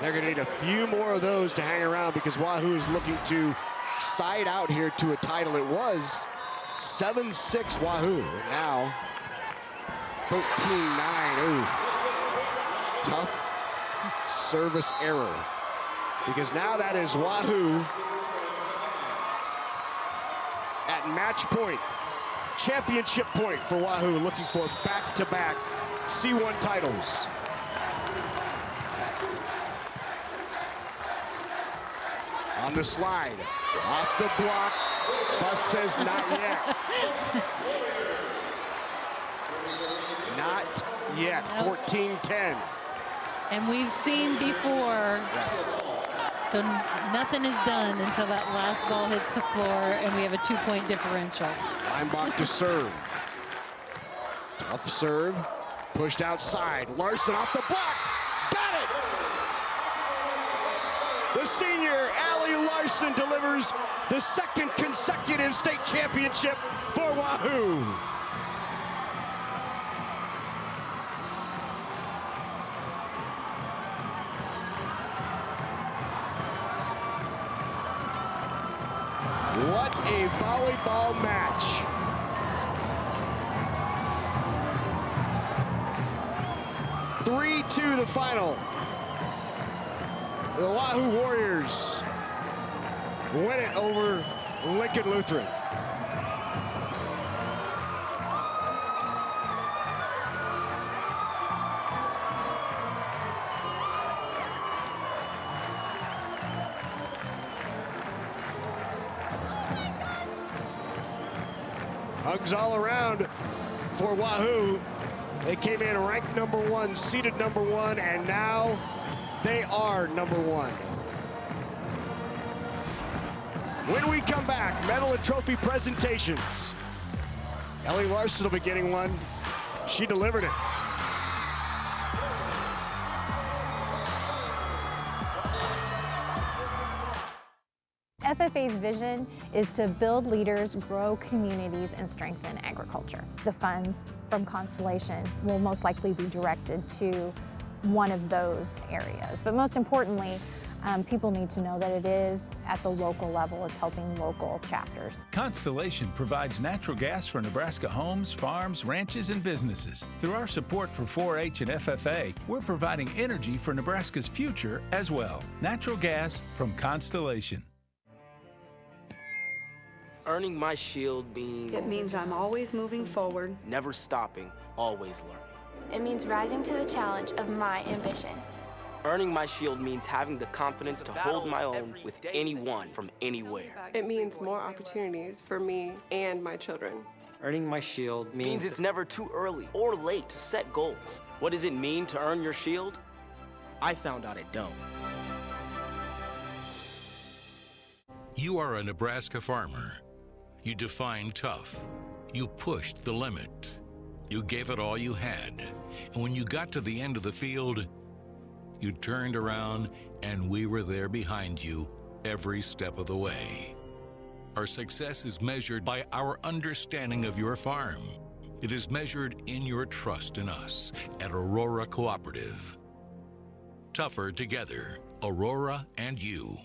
[SPEAKER 1] They're going to need a few more of those to hang around because Wahoo is looking to side out here to a title. It was 7-6 Wahoo, and now 13-9. Ooh, tough service error because now that is Wahoo at match point. Championship point for Wahoo, looking for back-to-back C1 titles. On the slide, off the block, Buss says not yet. Not yet, 14-10.
[SPEAKER 2] And we've seen before, so nothing is done until that last ball hits the floor and we have a 2-point differential.
[SPEAKER 1] Lineback to serve. Tough serve, pushed outside. Larson off the block, got it! The senior, Allie Larson, delivers the second consecutive state championship for Wahoo. What a volleyball match. (3-2) the final. The Wahoo Warriors win it over Lincoln Lutheran. Hugs all around for Wahoo. They came in ranked #1, seeded #1, and now they are #1. When we come back, medal and trophy presentations. Allie Larson will be getting one. She delivered it.
[SPEAKER 7] FFA's vision is to build leaders, grow communities, and strengthen agriculture. The funds from Constellation will most likely be directed to one of those areas. But most importantly, people need to know that it is at the local level. It's helping local chapters.
[SPEAKER 18] Constellation provides natural gas for Nebraska homes, farms, ranches, and businesses. Through our support for 4-H and FFA, we're providing energy for Nebraska's future as well. Natural gas from Constellation.
[SPEAKER 8] Earning my shield means...
[SPEAKER 4] It means I'm always moving forward.
[SPEAKER 8] Never stopping, always learning.
[SPEAKER 27] It means rising to the challenge of my ambition.
[SPEAKER 8] Earning my shield means having the confidence to hold my own with anyone from anywhere.
[SPEAKER 9] It means more opportunities for me and my children.
[SPEAKER 8] Earning my shield means it's never too early or late to set goals. What does it mean to earn your shield? I found out it don't.
[SPEAKER 24] You are a Nebraska farmer. You defined tough. You pushed the limit. You gave it all you had. And when you got to the end of the field, you turned around and we were there behind you every step of the way. Our success is measured by our understanding of your farm. It is measured in your trust in us at Aurora Cooperative. Tougher together, Aurora and you.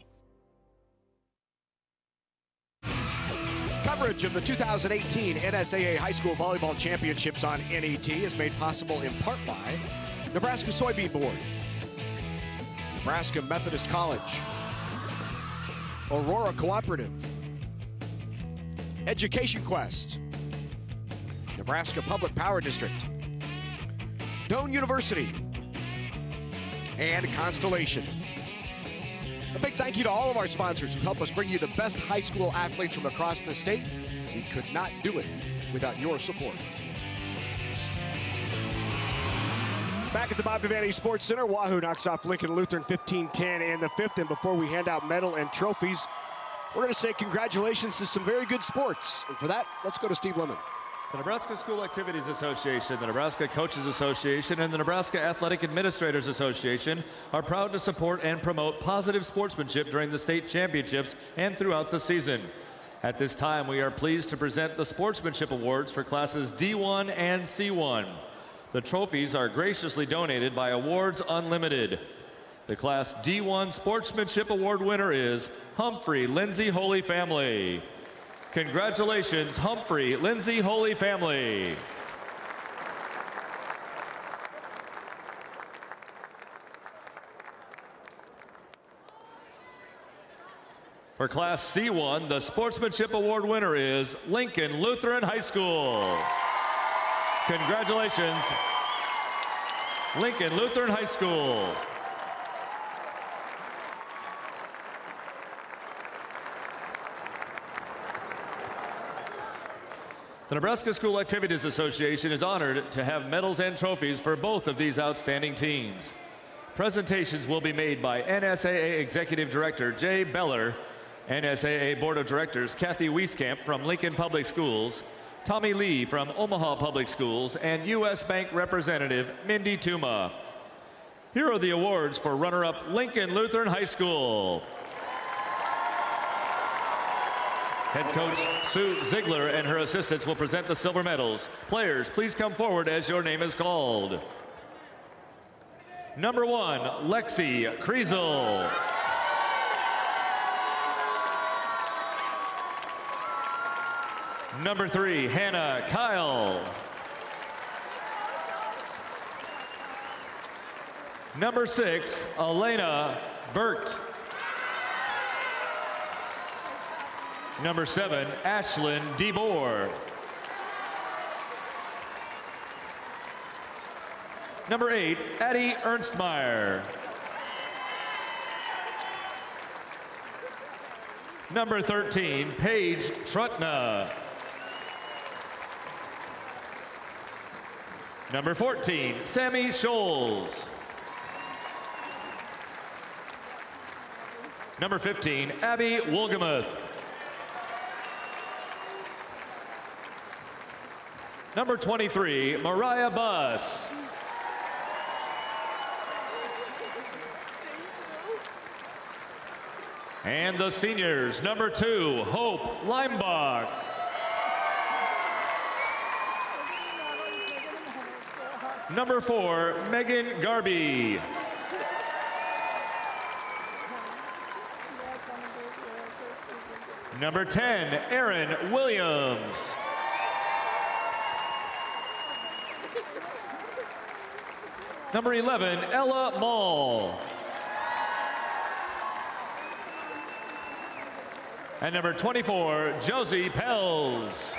[SPEAKER 1] Coverage of the 2018 NSAA High School Volleyball Championships on NET is made possible in part by Nebraska Soybean Board, Nebraska Methodist College, Aurora Cooperative, Education Quest, Nebraska Public Power District, Doane University, and Constellation. A big thank you to all of our sponsors who help us bring you the best high school athletes from across the state. We could not do it without your support. Back at the Bob Devaney Sports Center, Wahoo knocks off Lincoln Lutheran 15-10 in the fifth. And before we hand out medal and trophies, we're going to say congratulations to some very good sports. And for that, let's go to Steve Lemon.
[SPEAKER 5] The Nebraska School Activities Association, the Nebraska Coaches Association, and the Nebraska Athletic Administrators Association are proud to support and promote positive sportsmanship during the state championships and throughout the season. At this time, we are pleased to present the Sportsmanship Awards for classes D1 and C1. The trophies are graciously donated by Awards Unlimited. The Class D1 Sportsmanship Award winner is Humphrey Lindsay Holy Family. Congratulations, Humphrey Lindsay Holy Family. For Class C1, the Sportsmanship Award winner is Lincoln Lutheran High School. Congratulations, Lincoln Lutheran High School. The Nebraska School Activities Association is honored to have medals and trophies for both of these outstanding teams. Presentations will be made by NSAA Executive Director Jay Beller, NSAA Board of Directors Kathy Wieskamp from Lincoln Public Schools, Tommy Lee from Omaha Public Schools, and U.S. Bank Representative Mindy Tuma. Here are the awards for runner-up Lincoln Lutheran High School. Head coach Sue Ziegler and her assistants will present the silver medals. Players, please come forward as your name is called. Number 1, Lexi Kriesel. Number 3, Hannah Kyle. Number 6, Elena Burt. Number 7, Ashlyn DeBoer. Number 8, Addie Ernstmeyer. Number 13, Paige Trutna. Number 14, Sammy Scholes. Number 15, Abby Wolgamuth. Number 23, Mariah Buss. And the seniors, number 2, Hope Leimbach. Number 4, Megan Garby. Number 10, Aaron Williams. Number 11, Ella Mall. And number 24, Josie Pells.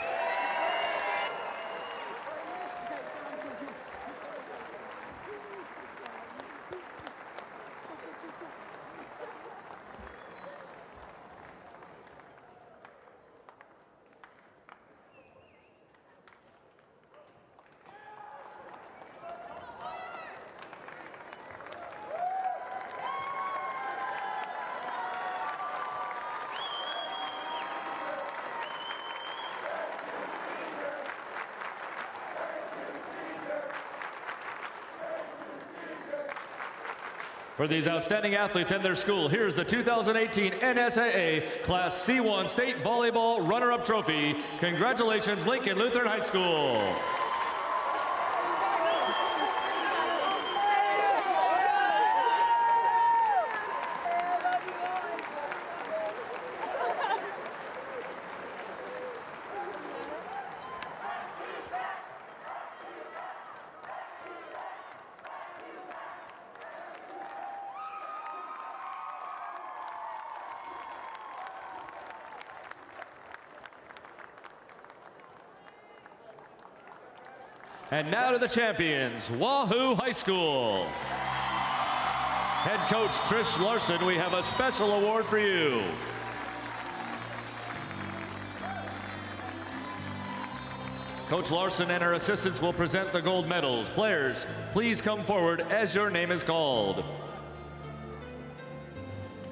[SPEAKER 5] For these outstanding athletes and their school, here's the 2018 NSAA Class C1 State Volleyball Runner-Up Trophy. Congratulations, Lincoln Lutheran High School. And now to the champions, Wahoo High School. Head coach Trish Larson, we have a special award for you. Coach Larson and her assistants will present the gold medals. Players, please come forward as your name is called.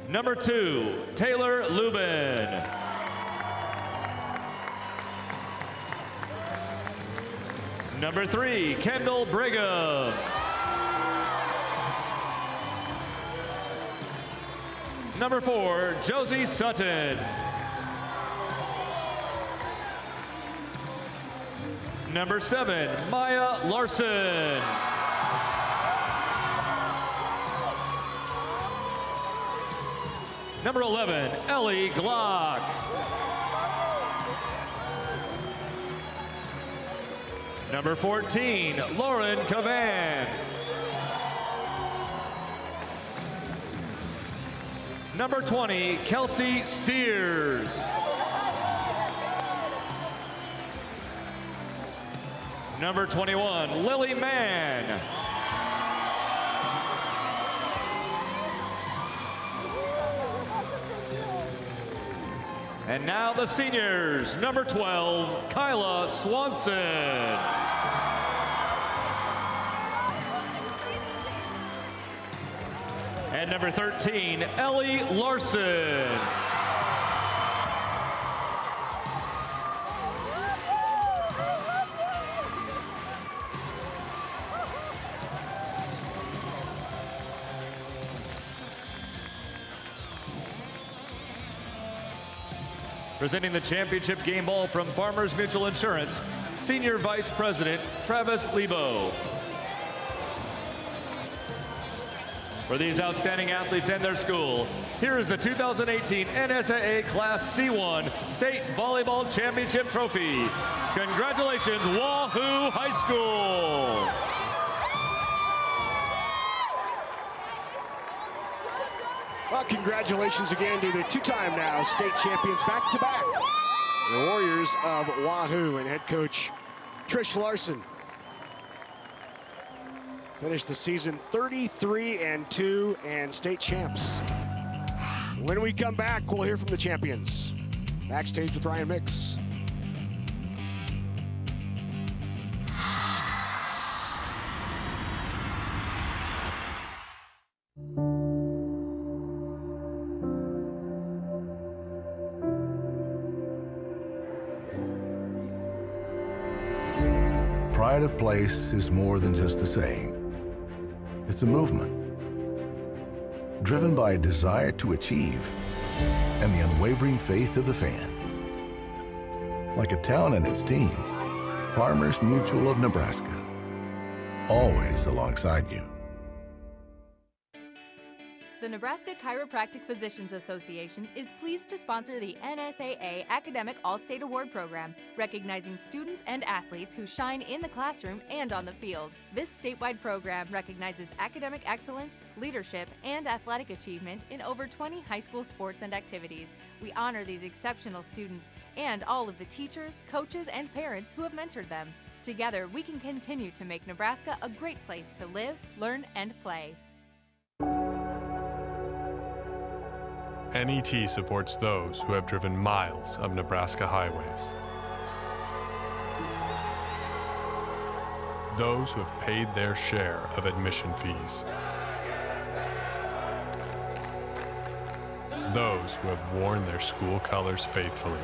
[SPEAKER 5] Number 2, Taylor Lubin. Number 3, Kendall Brigham. Number 4, Josie Sutton. Number 7, Maya Larson. Number 11, Ellie Glock. Number 14, Lauren Cavan. Number 20, Kelsey Sears. Number 21, Lily Mann. And now the seniors, number 12, Kyla Swanson. And number 13, Ellie Larson. Presenting the championship game ball from Farmers Mutual Insurance, Senior Vice President Travis Lebo. For these outstanding athletes and their school, here is the 2018 NSAA Class C1 State Volleyball Championship Trophy. Congratulations, Wahoo High School.
[SPEAKER 1] Well, congratulations again to the two-time now state champions back-to-back. The Warriors of Wahoo and head coach Trish Larson finished the season 33-2 and state champs. When we come back, we'll hear from the champions. Backstage with Ryan Mix.
[SPEAKER 6] Pride of place is more than just a saying. It's a movement, driven by a desire to achieve and the unwavering faith of the fans. Like a town and its team, Farmers Mutual of Nebraska, always alongside you.
[SPEAKER 20] The Nebraska Chiropractic Physicians Association is pleased to sponsor the NSAA Academic All-State Award Program, recognizing students and athletes who shine in the classroom and on the field. This statewide program recognizes academic excellence, leadership, and athletic achievement in over 20 high school sports and activities. We honor these exceptional students and all of the teachers, coaches, and parents who have mentored them. Together, we can continue to make Nebraska a great place to live, learn, and play.
[SPEAKER 13] NET supports those who have driven miles of Nebraska highways. Those who have paid their share of admission fees. Those who have worn their school colors faithfully.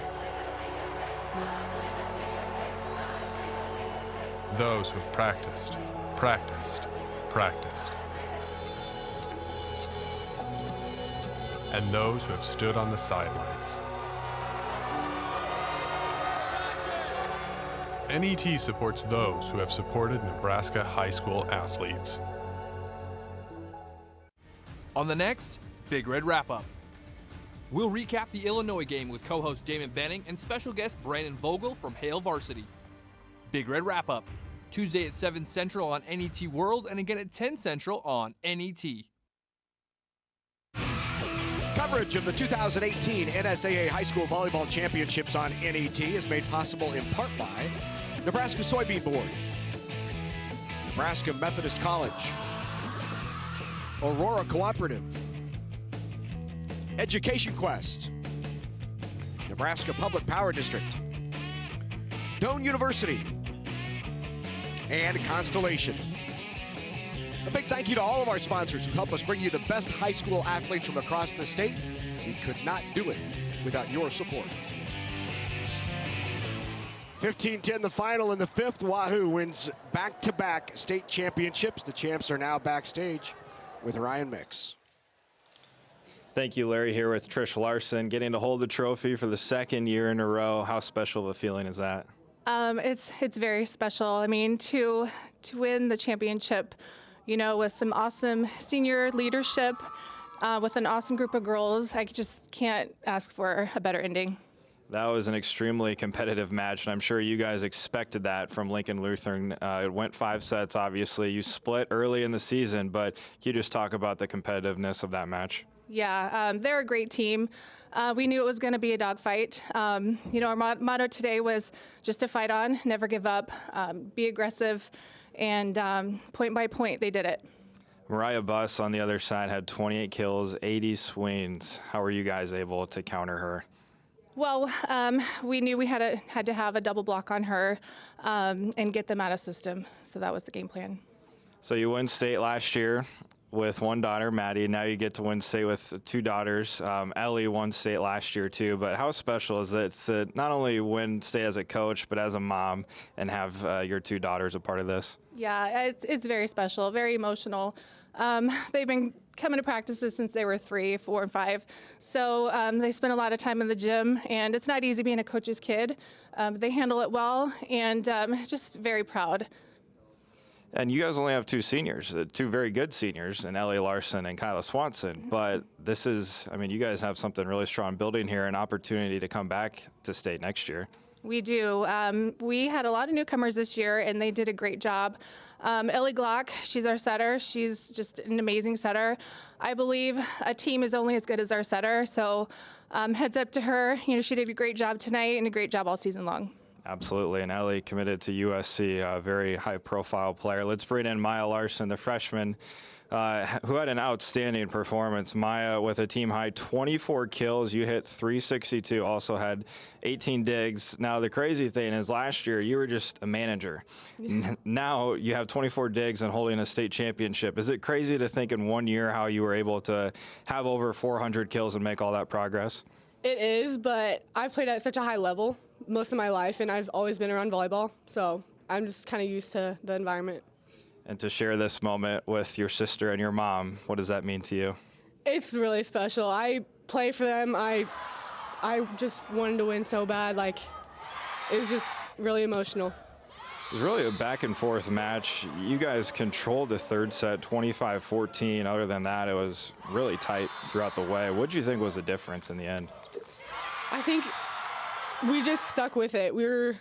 [SPEAKER 13] Those who have practiced, practiced, practiced. And those who have stood on the sidelines. NET supports those who have supported Nebraska high school athletes.
[SPEAKER 16] On the next Big Red Wrap-Up, we'll recap the Illinois game with co-host Damon Benning and special guest Brandon Vogel from Hale Varsity. Big Red Wrap-Up, Tuesday at 7 Central on NET World and again at 10 Central on NET.
[SPEAKER 1] Coverage of the 2018 NSAA High School Volleyball Championships on NET is made possible in part by Nebraska Soybean Board, Nebraska Methodist College, Aurora Cooperative, Education Quest, Nebraska Public Power District, Doane University, and Constellation. A big thank you to all of our sponsors who help us bring you the best high school athletes from across the state. We could not do it without your support. 15-10 the final in the fifth. Wahoo wins back-to-back state championships. The champs are now backstage with Ryan Mix.
[SPEAKER 3] Thank you, Larry, here with Trish Larson, getting to hold the trophy for the second year in a row. How special of a feeling is that?
[SPEAKER 11] It's very special. I mean, to win the championship, you know, with some awesome senior leadership, with an awesome group of girls, I just can't ask for a better ending.
[SPEAKER 3] That was an extremely competitive match, and I'm sure you guys expected that from Lincoln Lutheran. It went 5 sets, obviously. You split early in the season, but can you just talk about the competitiveness of that match?
[SPEAKER 11] Yeah, they're a great team. We knew it was going to be a dogfight. You know, our motto today was just to fight on, never give up, be aggressive, and point by point, they did it.
[SPEAKER 3] Mariah Buss on the other side had 28 kills, 80 swings. How were you guys able to counter her?
[SPEAKER 11] Well, we knew we had to have a double block on her and get them out of system, so that was the game plan.
[SPEAKER 3] So you won state last year with one daughter, Maddie. Now you get to win state with 2 daughters. Ellie won state last year too, but how special is it to not only win state as a coach, but as a mom and have your 2 daughters a part of this?
[SPEAKER 11] Yeah, it's very special, very emotional. They've been coming to practices since they were 3, 4, and 5. So they spend a lot of time in the gym, and it's not easy being a coach's kid. They handle it well, and just very proud.
[SPEAKER 3] And you guys only have 2 seniors, 2 very good seniors, in Ellie Larson and Kyla Swanson. But this is, I mean, you guys have something really strong building here, an opportunity to come back to state next year.
[SPEAKER 11] We do. We had a lot of newcomers this year, and they did a great job. Ellie Glock, she's our setter. She's just an amazing setter. I believe a team is only as good as our setter, so heads up to her. You know, she did a great job tonight and a great job all season long.
[SPEAKER 3] Absolutely, and Ellie committed to USC, a very high-profile player. Let's bring in Maya Larson, the freshman, who had an outstanding performance. Maya, with a team-high 24 kills, you hit 362, also had 18 digs. Now, the crazy thing is last year you were just a manager. Now you have 24 digs and holding a state championship. Is it crazy to think in 1 year how you were able to have over 400 kills and make all that progress?
[SPEAKER 12] It is, but I've played at such a high level most of my life, and I've always been around volleyball, so I'm just kind of used to the environment.
[SPEAKER 3] And to share this moment with your sister and your mom, what does that mean to you?
[SPEAKER 12] It's really special. I play for them. I just wanted to win so bad. Like, it was just really emotional.
[SPEAKER 3] It was really a back-and-forth match. You guys controlled the third set 25-14. Other than that, it was really tight throughout the way. What did you think was the difference in the end?
[SPEAKER 12] I think we just stuck with it. We were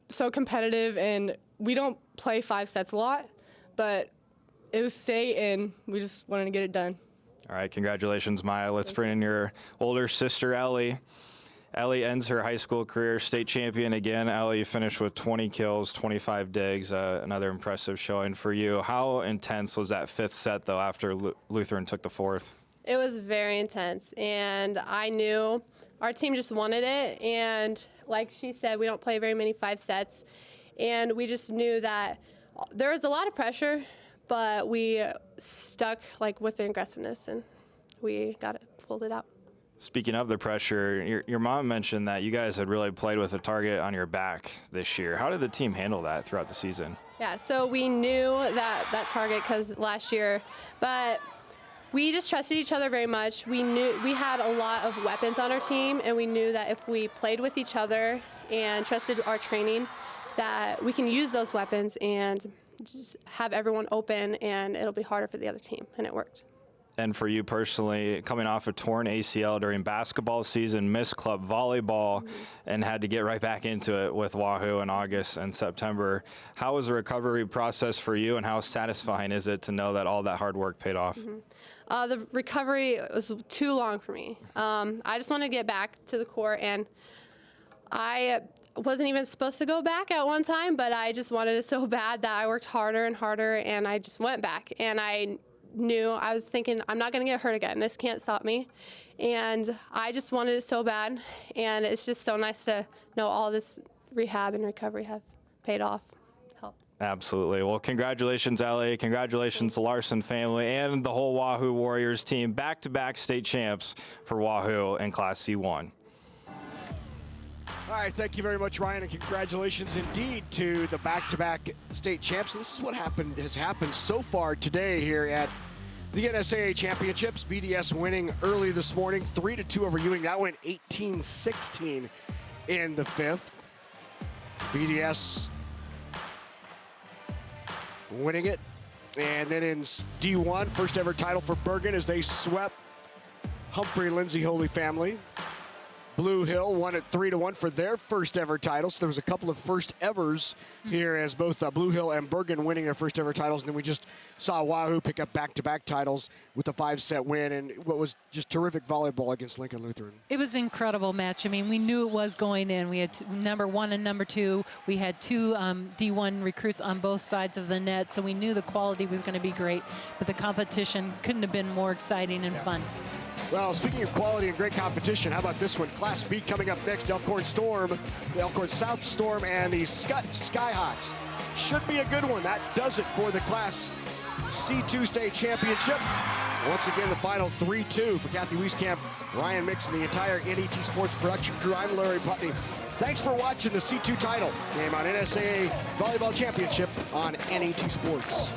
[SPEAKER 12] so competitive, and we don't play 5 sets a lot, but it was state, and we just wanted to get it done.
[SPEAKER 3] All right, congratulations, Maya. Let's bring in your older sister, Ellie. Ellie ends her high school career state champion again. Ellie, you finished with 20 kills, 25 digs, another impressive showing for you. How intense was that 5th set, though, after Lutheran took the 4th?
[SPEAKER 22] It was very intense, and I knew our team just wanted it, and like she said, we don't play very many 5 sets, and we just knew that there was a lot of pressure, but we stuck with the aggressiveness, and we got it, pulled it out.
[SPEAKER 3] Speaking of the pressure, your mom mentioned that you guys had really played with a target on your back this year. How did the team handle that throughout the season?
[SPEAKER 22] Yeah, so we knew that target because last year, but we just trusted each other very much. We knew we had a lot of weapons on our team, and we knew that if we played with each other and trusted our training, that we can use those weapons and just have everyone open, and it'll be harder for the other team, and it worked.
[SPEAKER 3] And for you personally, coming off a torn ACL during basketball season, missed club volleyball, and had to get right back into it with Wahoo in August and September. How was the recovery process for you, and how satisfying is it to know that all that hard work paid off?
[SPEAKER 22] The recovery was too long for me. I just wanted to get back to the court, and I wasn't even supposed to go back at one time, but I just wanted it so bad that I worked harder and harder, and I just went back. And I was thinking, I'm not going to get hurt again. This can't stop me. And I just wanted it so bad. And it's just so nice to know all this rehab and recovery have paid off.
[SPEAKER 3] Absolutely. Well, congratulations, Ellie. Congratulations, the Larson family and the whole Wahoo Warriors team. Back-to-back state champs for Wahoo in Class C1.
[SPEAKER 1] All right, thank you very much, Ryan, and congratulations indeed to the back-to-back state champs. This is what has happened so far today here at the NSAA Championships. BDS winning early this morning, 3-2 over Ewing. That went 18-16 in the fifth. BDS winning it. And then in D1, first ever title for Bergen as they swept Humphrey Lindsay Holy Family. Blue Hill won it 3-1 for their first ever title. So there was a couple of first evers here as both Blue Hill and Bergen winning their first ever titles. And then we just saw Wahoo pick up back-to-back titles with a 5-set win and what was just terrific volleyball against Lincoln Lutheran.
[SPEAKER 2] It was an incredible match. I mean, we knew it was going in. We had number 1 and number 2. We had 2 D1 recruits on both sides of the net, so we knew the quality was going to be great. But the competition couldn't have been more exciting and fun.
[SPEAKER 1] Well, speaking of quality and great competition, how about this one? Class B coming up next, Elkhorn Storm, the Elkhorn South Storm, and the Scott Skyhawks. Should be a good one. That does it for the Class C2 State Championship. Once again, the final 3-2 for Kathy Wieskamp, Ryan Mix, and the entire NET Sports production crew. I'm Larry Putney. Thanks for watching the C2 title game on NSAA Volleyball Championship on NET Sports.